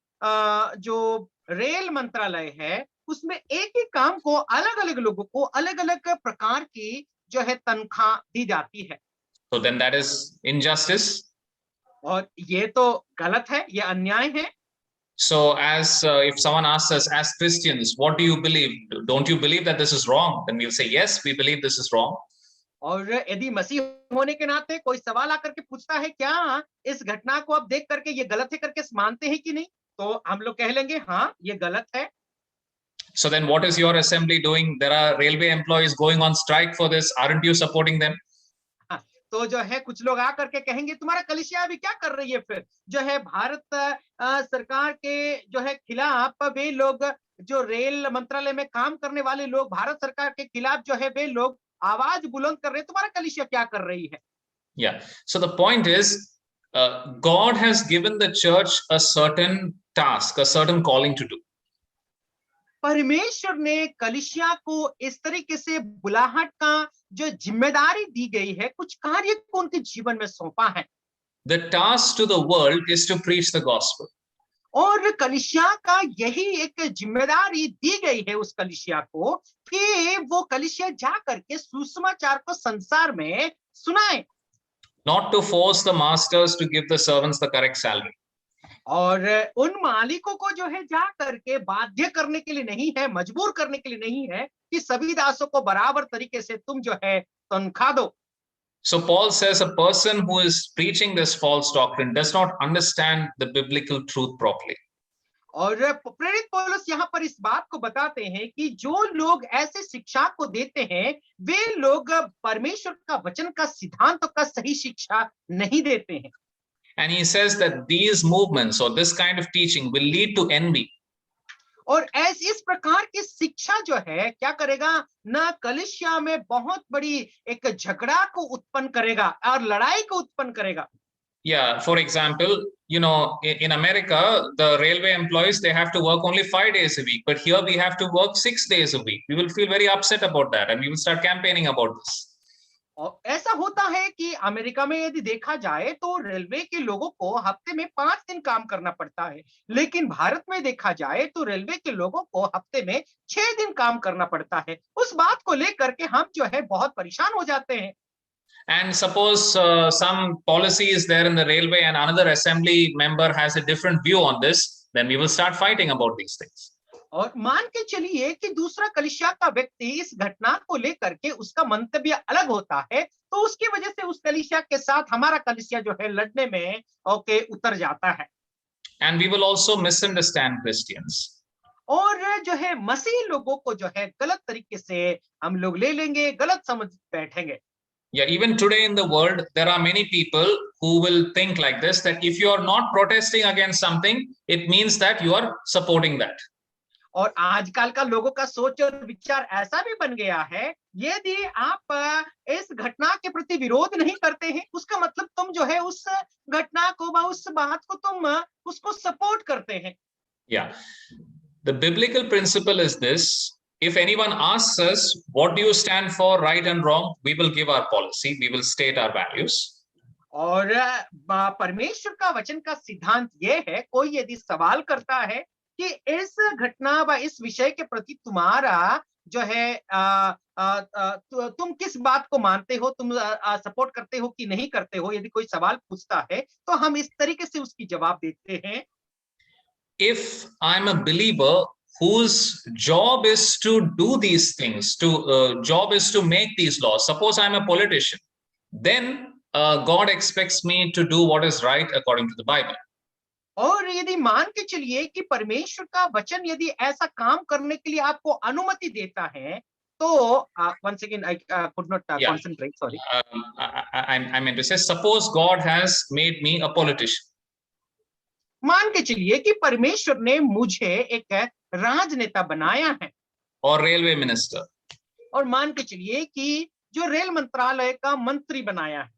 जो रेल मंत्रालय है, उसमें एक ही काम को अलग अलग लोगों को अलग अलग प्रकार की जो है तनख्वाह दी जाती है.
So then that is injustice.
और ये तो गलत है, ये अन्याय है.
So as if someone asks us as Christians, what do you believe? Don't you believe that this is wrong? Then we'll say, yes, we believe this is wrong.
और यदि मसीह होने के नाते कोई सवाल आकर के पूछता है, क्या इस घटना को आप देख करके ये गलत है करके मानते हैं कि नहीं, तो हम लोग कह लेंगे हाँ ये गलत है.
So then what is your assembly doing? There are railway employees going on strike for this. Aren't you supporting them?
तो जो है कुछ लोग आकर के कहेंगे तुम्हारा कलीसिया अभी क्या कर रही है, फिर जो है भारत सरकार के जो है खिलाफ वे लोग, जो रेल मंत्रालय में काम करने वाले लोग भारत सरकार के खिलाफ जो है वे लोग आवाज बुलंद कर रहे हैं, तुम्हारा कलीसिया क्या कर रही है?
Yeah. So the point is, God has given the church a certain task, a certain calling to do.
परमेश्वर ने कलीसिया को इस तरीके से बुलाहट का जो जिम्मेदारी दी गई है, कुछ कार्य को उनके जीवन में सौंपा है.
The task to the world is to preach the gospel.
और कलीसिया का यही एक जिम्मेदारी दी गई है उस कलीसिया को कि वो कलीसिया जा करके सुसमाचार को संसार में सुनाए.
Not to force the masters to give the servants the correct salary.
और उन मालिकों को जो है जा करके बाध्य करने के लिए नहीं है, मजबूर करने के लिए नहीं है कि सभी दासों को बराबर तरीके से तुम जो है तनख्वाह दो.
So Paul says a person who is preaching this false doctrine does not understand the biblical truth properly.
और प्रेरित पौलुस यहाँ पर इस बात को बताते हैं कि जो लोग ऐसे शिक्षा को देते हैं वे लोग परमेश्वर का वचन का सिद्धांतों का सही शिक्षा नहीं देते हैं.
And he says that these movements or this kind of teaching will lead to envy.
और इस प्रकार की शिक्षा जो है क्या करेगा, न कलीसिया में बहुत बड़ी एक झगड़ा को उत्पन्न करेगा और लड़ाई को उत्पन्न करेगा.
Yeah, for example, you know, in America, the railway employees, they have to work only 5 days a week, but here we have to work 6 days a week. We will feel very upset about that and we will start campaigning about this.
और ऐसा होता है कि America में यदि देखा जाए तो रेलवे के लोगों को हफ्ते में 5 दिन काम करना पड़ता है, लेकिन भारत में देखा जाए तो रेलवे के लोगों को हफ्ते में 6 दिन काम करना पड़ता है. उस बात को लेकर के हम जो है बहुत परेशान हो जाते हैं.
And suppose some policy is there in the railway and another assembly member has a different view on this, then we will start fighting about these things.
और मान के चलिए कि दूसरा कलीसिया का व्यक्ति इस घटना को लेकर के उसका मंतव्य अलग होता है, तो उसकी वजह से उस कलीसिया के साथ हमारा कलीसिया जो है लड़ने में उतर जाता है.
And we will also misunderstand Christians.
और जो है मसीह लोगों को जो है गलत तरीके से हम लोग ले लेंगे, गलत समझ बैठेंगे.
Yeah, even today in the world, there are many people who will think like this, that if you are not protesting against something, it means that you are supporting that.
और आजकल का लोगों का सोच और विचार ऐसा भी बन गया है, यदि आप इस घटना के प्रति विरोध नहीं करते हैं, उसका मतलब तुम जो है उस घटना को व उस बात को तुम उसको सपोर्ट करते हैं.
Yeah, the biblical principle is this: if anyone asks us, what do you stand for, right and wrong, we will give our policy, we will state our values.
और परमेश्वर का वचन का सिद्धांत ये है, कोई यदि सवाल करता है कि इस घटना व इस विषय के प्रति तुम्हारा जो है तुम किस बात को मानते हो, तुम सपोर्ट करते हो कि नहीं करते हो, यदि कोई सवाल पूछता है तो हम इस तरीके से उसकी जवाब देते हैं.
If I'm a believer whose job is to do these things, job is to make these laws, suppose I'm a politician, then God expects me to do what is right according to the Bible.
और यदि मान के चलिए कि परमेश्वर का वचन यदि ऐसा काम करने के लिए आपको अनुमति देता है, तो once again I could not concentrate, sorry.
I meant to say, suppose God has made me a politician.
मान के चलिए कि परमेश्वर ने मुझे एक राजनेता बनाया है
और रेलवे मिनिस्टर,
और मान के चलिए कि जो रेल मंत्रालय का मंत्री बनाया है,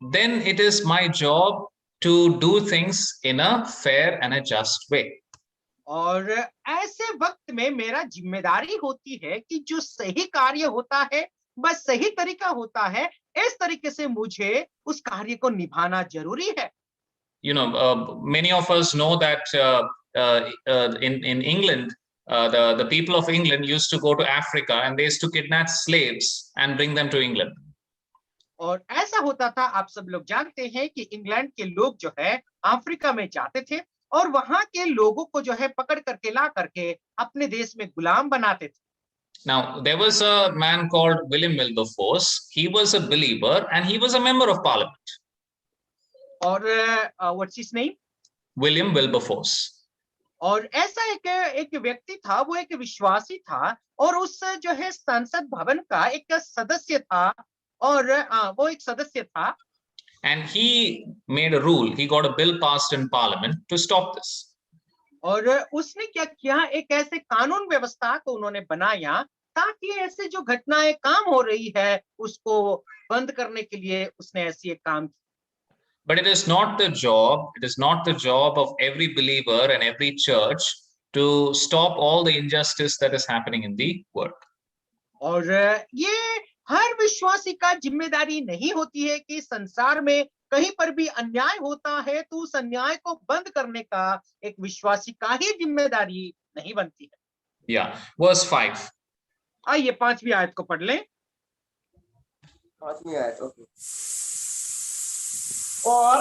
then it is my job to do things in a fair and a just way.
और ऐसे वक्त में मेरा जिम्मेदारी होती है कि जो सही कार्य होता है बस सही तरीका होता है, इस तरीके से मुझे उस कार्य को निभाना जरूरी है.
You know, many of us know that in England, the people of England used to go to Africa and they used to kidnap slaves and bring them to England.
और ऐसा होता था, आप सब लोग जानते हैं कि इंग्लैंड के लोग जो है अफ्रीका में जाते थे और वहां के लोगों को जो है पकड़ करके ला करके अपने देश में गुलाम बनाते थे.
Now, there was a man called William Wilberforce. He was a believer and he was a member of parliament.
और what's his name?
William Wilberforce.
और ऐसा एक व्यक्ति था, वो एक विश्वासी था और उस जो है संसद भवन का एक सदस्य था, और वो एक सदस्य था.
And he made a rule. He got a bill passed in parliament to stop this.
और उसने क्या किया, एक ऐसे कानून व्यवस्था को उन्होंने बनाया ताकि ऐसे जो घटनाएं काम हो रही है उसको बंद करने के लिए उसने ऐसी एक काम की.
But it is not the job of every believer and every church to stop all the injustice that is happening in the world.
और ये हर विश्वासी का जिम्मेदारी नहीं होती है कि संसार में कहीं पर भी अन्याय होता है तो उस अन्याय को बंद करने का एक विश्वासी का ही जिम्मेदारी नहीं बनती है.
Yeah, verse 5.
आइए 5वीं आयत को पढ़ लें.
5वीं आयत, ओके. और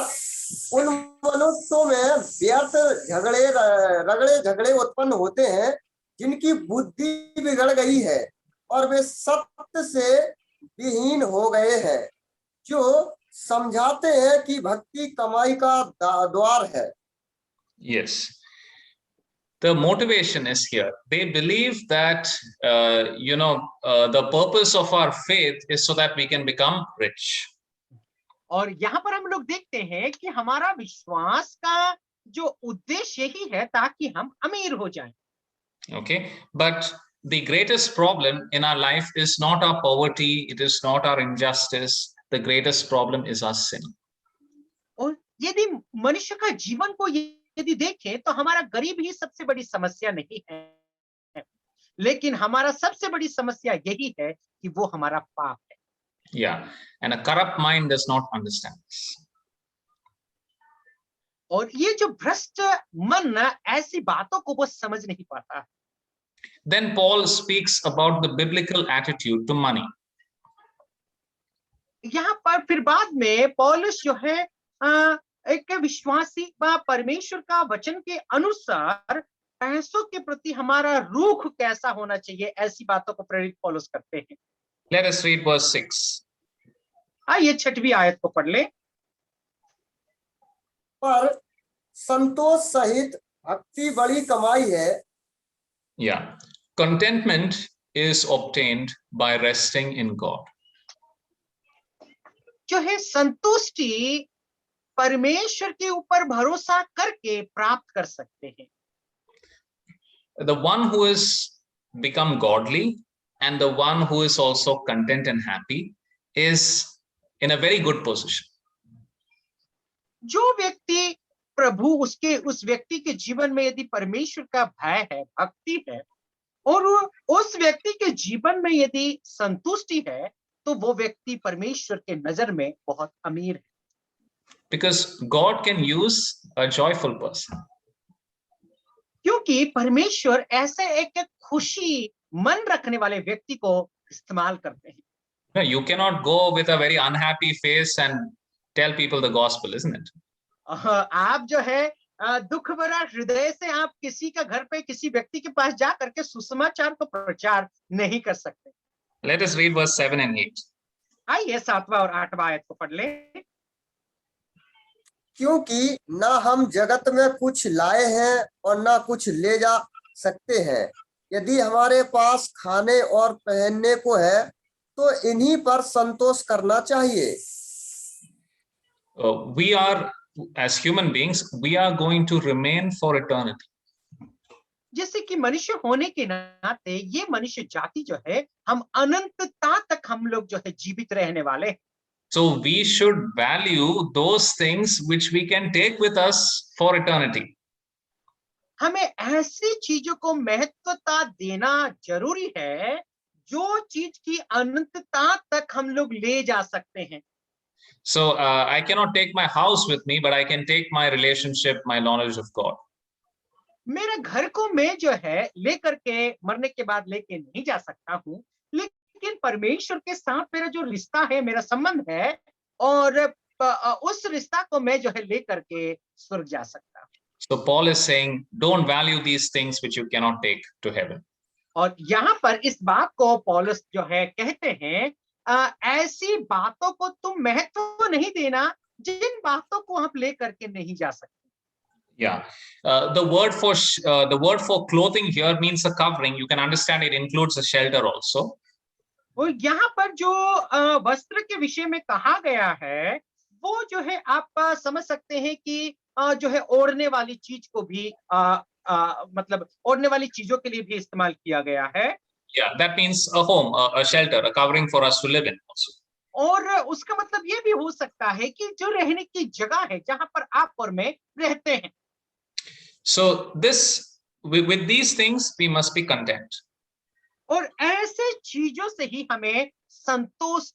उन मनुष्यों में व्यर्थ रगड़े झगड़े उत्पन्न होते हैं जिनकी बुद्धि बिगड़ गई है और वे सत्य से विहीन हो गए हैं, जो समझाते हैं कि भक्ति कमाई का द्वार है.
Yes. The motivation is here. They believe that the purpose of our faith is so that we can become rich.
और यहाँ पर हम लोग देखते हैं कि हमारा विश्वास का जो उद्देश्य यही है ताकि हम अमीर हो जाएं।
Okay, but the greatest problem in our life is not our poverty, it is not our injustice. The greatest problem is our sin.
और यदि मनुष्य का जीवन को यदि देखें तो हमारा गरीब ही सबसे बड़ी समस्या नहीं है, लेकिन हमारा सबसे बड़ी समस्या यही है कि वो हमारा पाप है।
Yeah, and a corrupt mind does not understand this.
और ये जो भ्रष्ट मन ऐसी बातों को वो समझ नहीं पाता।
Then Paul speaks about the biblical attitude to money.
यहाँ पर फिर बाद में पौलुस जो है एक विश्वासी व परमेश्वर का वचन के अनुसार पैसों के प्रति हमारा रुख कैसा होना चाहिए, ऐसी बातों को प्रेरित पौलुस करते हैं।
Let us read verse 6.
आइए 6वीं आयत को पढ़ ले।
पर संतोष सहित भक्ति बड़ी कमाई है।
Yeah, contentment is obtained by resting in God.
जो है संतुष्टि परमेश्वर के ऊपर भरोसा करके प्राप्त कर सकते हैं।
The one who is become godly and the one who is also content and happy is in a very good position.
जो व्यक्ति प्रभु उस व्यक्ति के जीवन में यदि परमेश्वर का भय है, भक्ति है, और उस व्यक्ति के जीवन में यदि संतुष्टि है, तो वो व्यक्ति परमेश्वर के नजर में बहुत अमीर है।
Because God can use a joyful person.
क्योंकि परमेश्वर ऐसे एक खुशी मन रखने वाले व्यक्ति को इस्तेमाल करते हैं।
No, you cannot go with a very unhappy face and tell people the gospel, isn't it?
आप जो है दुख भरा हृदय से आप किसी का घर पे किसी व्यक्ति के पास जा करके सुसमाचार को प्रचार नहीं कर सकते।
Let us read verse 7 and 8.
आइए 7वां और 8वां आयत को पढ़ लें।
क्योंकि ना हम जगत में कुछ लाए हैं और ना कुछ ले जा सकते हैं। यदि हमारे पास खाने और पहनने को है तो इन्हीं पर संतोष करना चाहिए।
We are, as human beings, we are going to remain for eternity.
जैसे कि मनुष्य होने के नाते ये मनुष्य जाति जो है हम अनंतता तक हम लोग जो है जीवित रहने वाले।
So we should value those things which we can take with us for eternity.
हमें ऐसी चीजों को महत्वता देना जरूरी है जो चीज की अनंतता तक हम लोग ले जा सकते हैं।
So I cannot take my house with me, but I can take my relationship, my knowledge of God.
मेरे घर को मैं जो है लेकर के मरने के बाद लेके नहीं जा सकता हूँ, लेकिन परमेश्वर के साथ मेरा जो रिश्ता है, मेरा संबंध है, और उस रिश्ता को मैं जो है लेकर के स्वर्ग जा सकता हूँ।
So Paul is saying, don't value these things which you cannot take to heaven.
और यहाँ पर इस बात को पौलुस जो है कहते हैं, ऐसी बातों को तुम महत्व नहीं देना जिन बातों को आप लेकर के नहीं जा सकते।
Yeah, the word for clothing here means a covering. You can understand it includes a shelter also.
और यहाँ पर जो वस्त्र के विषय में कहा गया है, वो जो है आप समझ सकते हैं कि जो है ओढ़ने वाली चीज को भी मतलब ओढ़ने वाली चीजों के लिए भी इस्तेमाल किया गया है।
Yeah, that means a home, a shelter, a covering for us to live in also.
और उसका मतलब ये भी हो सकता है कि जो रहने की जगह है जहां पर आप और मैं रहते हैं।
So with these things we must be content.
और ऐसे चीजों से ही हमें संतोष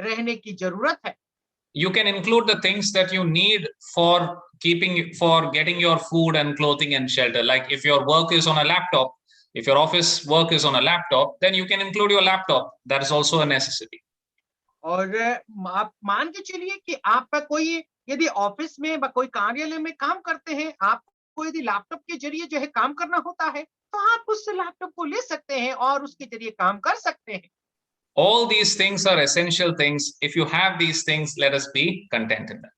रहने की जरूरत है।
You can include the things that you need for getting your food and clothing and shelter. Like if your work is on a laptop, if your office work is on a laptop, then you can include your laptop. That is also a necessity.
और आप मान के चलिए कि आपका कोई यदि office में कोई कार्यालय में काम करते हैं, आपको यदि लैपटॉप के जरिए जो है काम करना होता है, तो आप उस लैपटॉप को ले सकते हैं और उसके जरिए काम कर सकते हैं।
All these things are essential things. If you have these things, let us be content in them.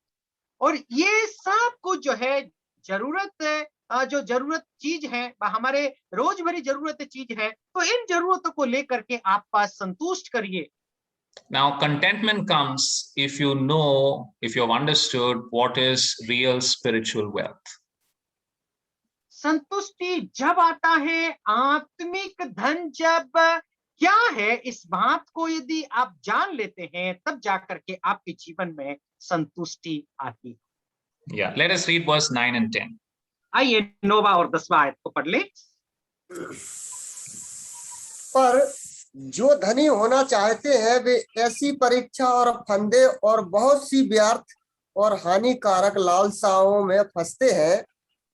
और ये सब कुछ जो है जरूरत जो जरूरत चीज है, हमारे रोज भरी जरूरत चीज है, तो इन जरूरतों को लेकर के आप संतुष्ट करिए।
Now, contentment comes if you know, if you have understood what is real spiritual wealth.
संतुष्टि जब आता है, आत्मिक धन जब क्या है, इस बात को यदि आप जान लेते हैं, तब जाकर के आपके जीवन में संतुष्टि आती है।
Yeah, let us read verse 9 and 10.
आइए 9वां और 10वां आयत को पढ़ ले।
पर जो धनी होना चाहते हैं वे ऐसी परीक्षा और फंदे और बहुत सी व्यर्थ और हानिकारक लालसाओं में फंसते हैं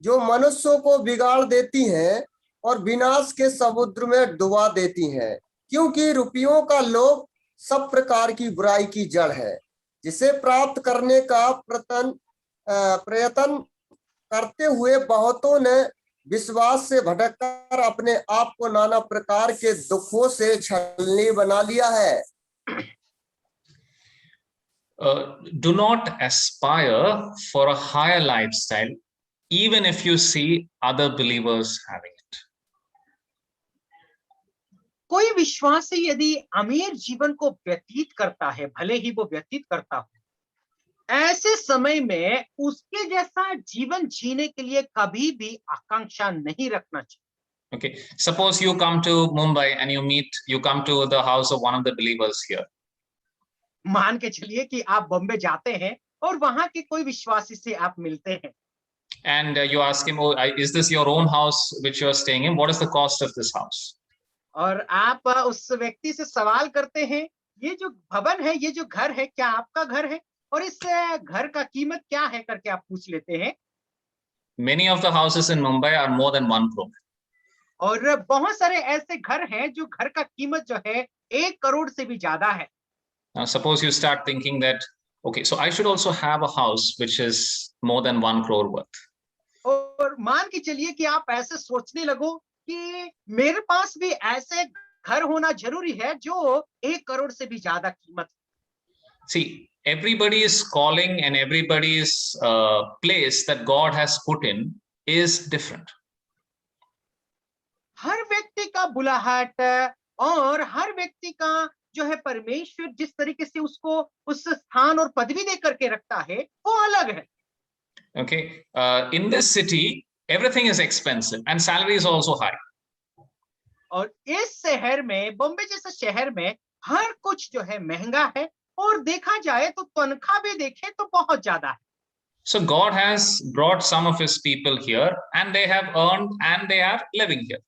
जो मनुष्यों को बिगाड़ देती हैं और विनाश के समुद्र में डुबा देती हैं, क्योंकि रुपयों का लोभ सब प्रकार की बुराई की जड़ है, जिसे प्राप्त करने का प्रयत्न करते हुए बहुतों ने विश्वास से भटककर अपने आप को नाना प्रकार के दुखों से छलनी बना लिया है।
Do not aspire for a higher lifestyle, even if you see other believers having it.
कोई विश्वासी यदि अमीर जीवन को व्यतीत करता है, भले ही वो व्यतीत करता हो, ऐसे समय में उसके जैसा जीवन जीने के लिए कभी भी आकांक्षा नहीं रखना चाहिए।
Okay, suppose you come to Mumbai and you come to the house of one of the believers here.
मान के चलिए कि आप बॉम्बे जाते हैं और वहां के कोई विश्वासी से आप मिलते हैं,
And you ask him, oh, is this your own house which you are staying in? What is the cost of this house?
और आप उस व्यक्ति से सवाल करते हैं, ये जो भवन है, ये जो घर है, क्या आपका घर है, और इस घर का कीमत क्या है करके आप पूछ लेते हैं।
Many of the houses in Mumbai are more than 1 crore.
और बहुत सारे ऐसे घर हैं जो घर का कीमत जो है 1 करोड़ से भी ज्यादा है।
Now, suppose you start thinking that, okay, so I should also have a house which is more than 1 crore worth.
और मान के चलिए कि आप ऐसे सोचने लगो कि मेरे पास भी ऐसे घर होना जरूरी है जो 1 करोड़ से भी ज्यादा कीमत।
See, everybody's calling and everybody's place that God has put in is different.
हर व्यक्ति का बुलाहट और हर व्यक्ति का जो है परमेश्वर जिस तरीके से उसको उस स्थान और पदवी दे करके रखता है वो अलग है।
Okay, in this city, everything is expensive and salary is also high.
और इस शहर में, बॉम्बे जैसे शहर में हर कुछ जो है महंगा है और देखा जाए तो तनख्वाह भी देखे तो बहुत ज्यादा है।
So God has brought some of his people here and they have earned and they are living here.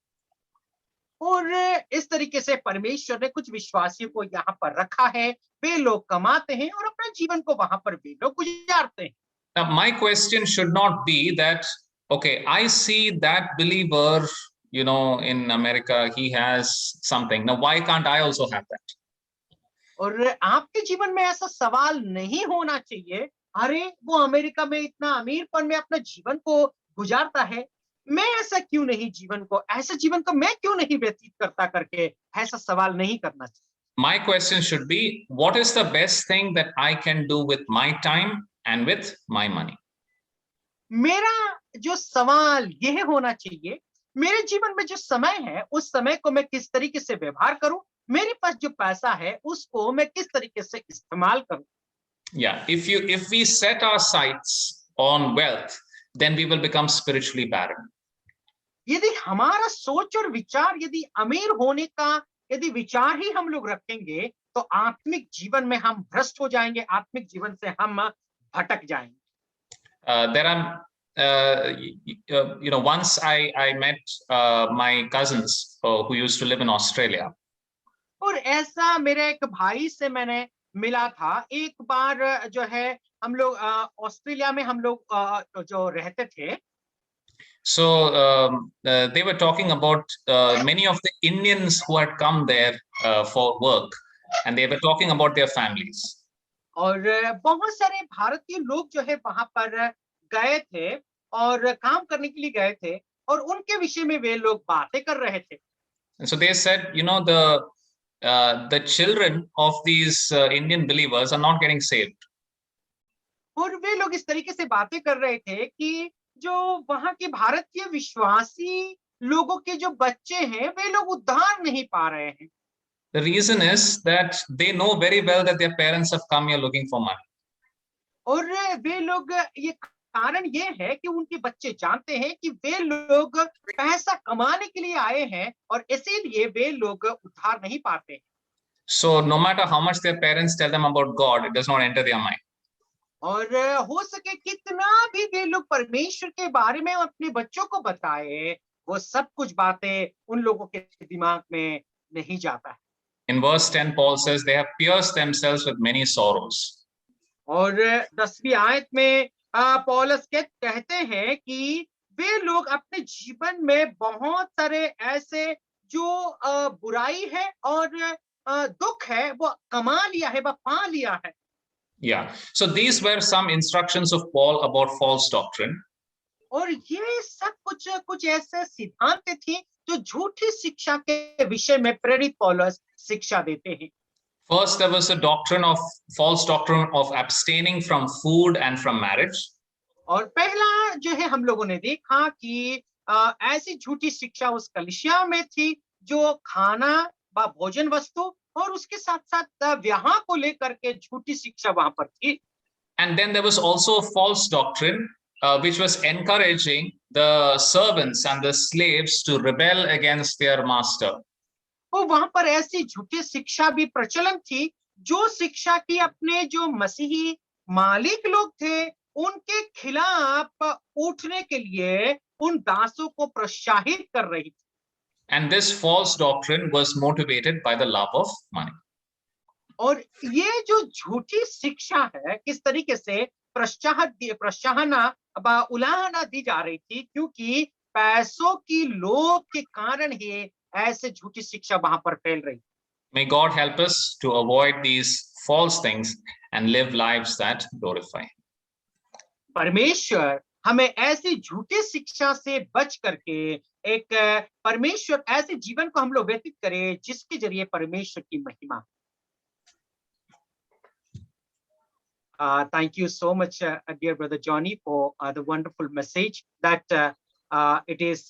और इस तरीके से परमेश्वर ने कुछ विश्वासियों को यहाँ पर रखा है, वे लोग कमाते हैं और अपने जीवन को वहां पर वे लोग गुजारते हैं।
Now, my question should not be that, okay, I see that believer, in America, he has something. Now, why can't I also have that?
और आपके जीवन में ऐसा सवाल नहीं होना चाहिए, अरे वो अमेरिका में इतना अमीरपन में अपना जीवन को गुजारता है, मैं ऐसा क्यों नहीं जीवन को, ऐसे जीवन को मैं क्यों नहीं व्यतीत करता करके ऐसा सवाल नहीं करना चाहिए।
My question should be, what is the best thing that I can do with my time and with my money?
मेरा जो सवाल यह होना चाहिए, मेरे जीवन में जो समय है उस समय को मैं किस तरीके से व्यवहार करूं, मेरे पास जो पैसा है उसको मैं किस तरीके से इस्तेमाल करूं।
Yeah, if we set our sights on wealth, then we will become spiritually barren.
यदि हमारा सोच और विचार यदि अमीर होने का यदि विचार ही हम लोग रखेंगे तो आत्मिक जीवन में हम भ्रष्ट हो जाएंगे, आत्मिक जीवन से हम भटक जाएंगे।
There are once I met my cousins who used to live in Australia.
और ऐसा मेरे एक भाई से मैंने मिला था, एक बार जो है हम लोग ऑस्ट्रेलिया में हम लोग जो रहते थे।
So they were talking about many of the Indians who had come there for work, and they were talking about their families.
और बहुत सारे भारतीय लोग जो है वहां पर गए थे और काम करने के लिए गए थे और उनके विषय में वे लोग बातें कर रहे थे।
And so they said, the children of these Indian believers are not getting saved.
और वे लोग इस तरीके से बातें कर रहे थे कि जो वहां के भारतीय विश्वासी लोगों के जो बच्चे हैं वे लोग उद्धार नहीं पा रहे हैं।
The reason is that they know very well that their parents have come here looking for money.
और वे लोग, ये कारण ये है कि उनके बच्चे जानते हैं कि वे लोग पैसा कमाने के लिए आए हैं और इसीलिए वे लोग उद्धार नहीं पाते।
So no matter how much their parents tell them about God, it does not enter their mind.
और हो सके कितना भी वे लोग परमेश्वर के बारे में अपने बच्चों को बताए, वो सब कुछ बातें उन लोगों के दिमाग में नहीं जाता है।
In verse 10, Paul says they have pierced themselves with many sorrows.
और 10वीं आयत में पौलुस कहते हैं कि वे लोग अपने जीवन में बहुत सारे ऐसे जो बुराई है और दुख है वो कमा लिया है, वो पा लिया है।
Yeah. So these were some instructions of Paul about false doctrine.
और ये सब कुछ ऐसे सिद्धांत थे जो झूठी शिक्षा के विषय में प्रेरित पौलुस शिक्षा देते हैं।
First, there was a false doctrine of abstaining from food and from marriage.
और पहला जो है हम लोगों ने देखा कि ऐसी झूठी शिक्षा उस कलीसिया में थी जो खाना व भोजन वस्तु और उसके साथ साथ विवाह को लेकर के झूठी शिक्षा वहां पर थी।
And then there was also a false doctrine which was encouraging the servants and the slaves to rebel against their master.
तो वहां पर ऐसी झूठी शिक्षा भी प्रचलन थी जो शिक्षा की अपने जो मसीही मालिक लोग थे उनके खिलाफ उठने के लिए उन दासों को प्रोत्साहित कर रही थी।
And this false doctrine was motivated by the love of money.
और ये जो झूठी शिक्षा है किस तरीके से उलाहना दी जा रही थी, क्योंकि पैसों की लोभ के कारण ही ऐसे झूठी शिक्षा वहां पर फैल रही।
May God help us to avoid these false things and live lives that glorify.
परमेश्वर हमें ऐसी झूठी शिक्षा से बच करके एक परमेश्वर ऐसे जीवन को हम लोग व्यतीत करें जिसके जरिए परमेश्वर की महिमा। Thank you so much, dear brother Johnny, for the wonderful message that it is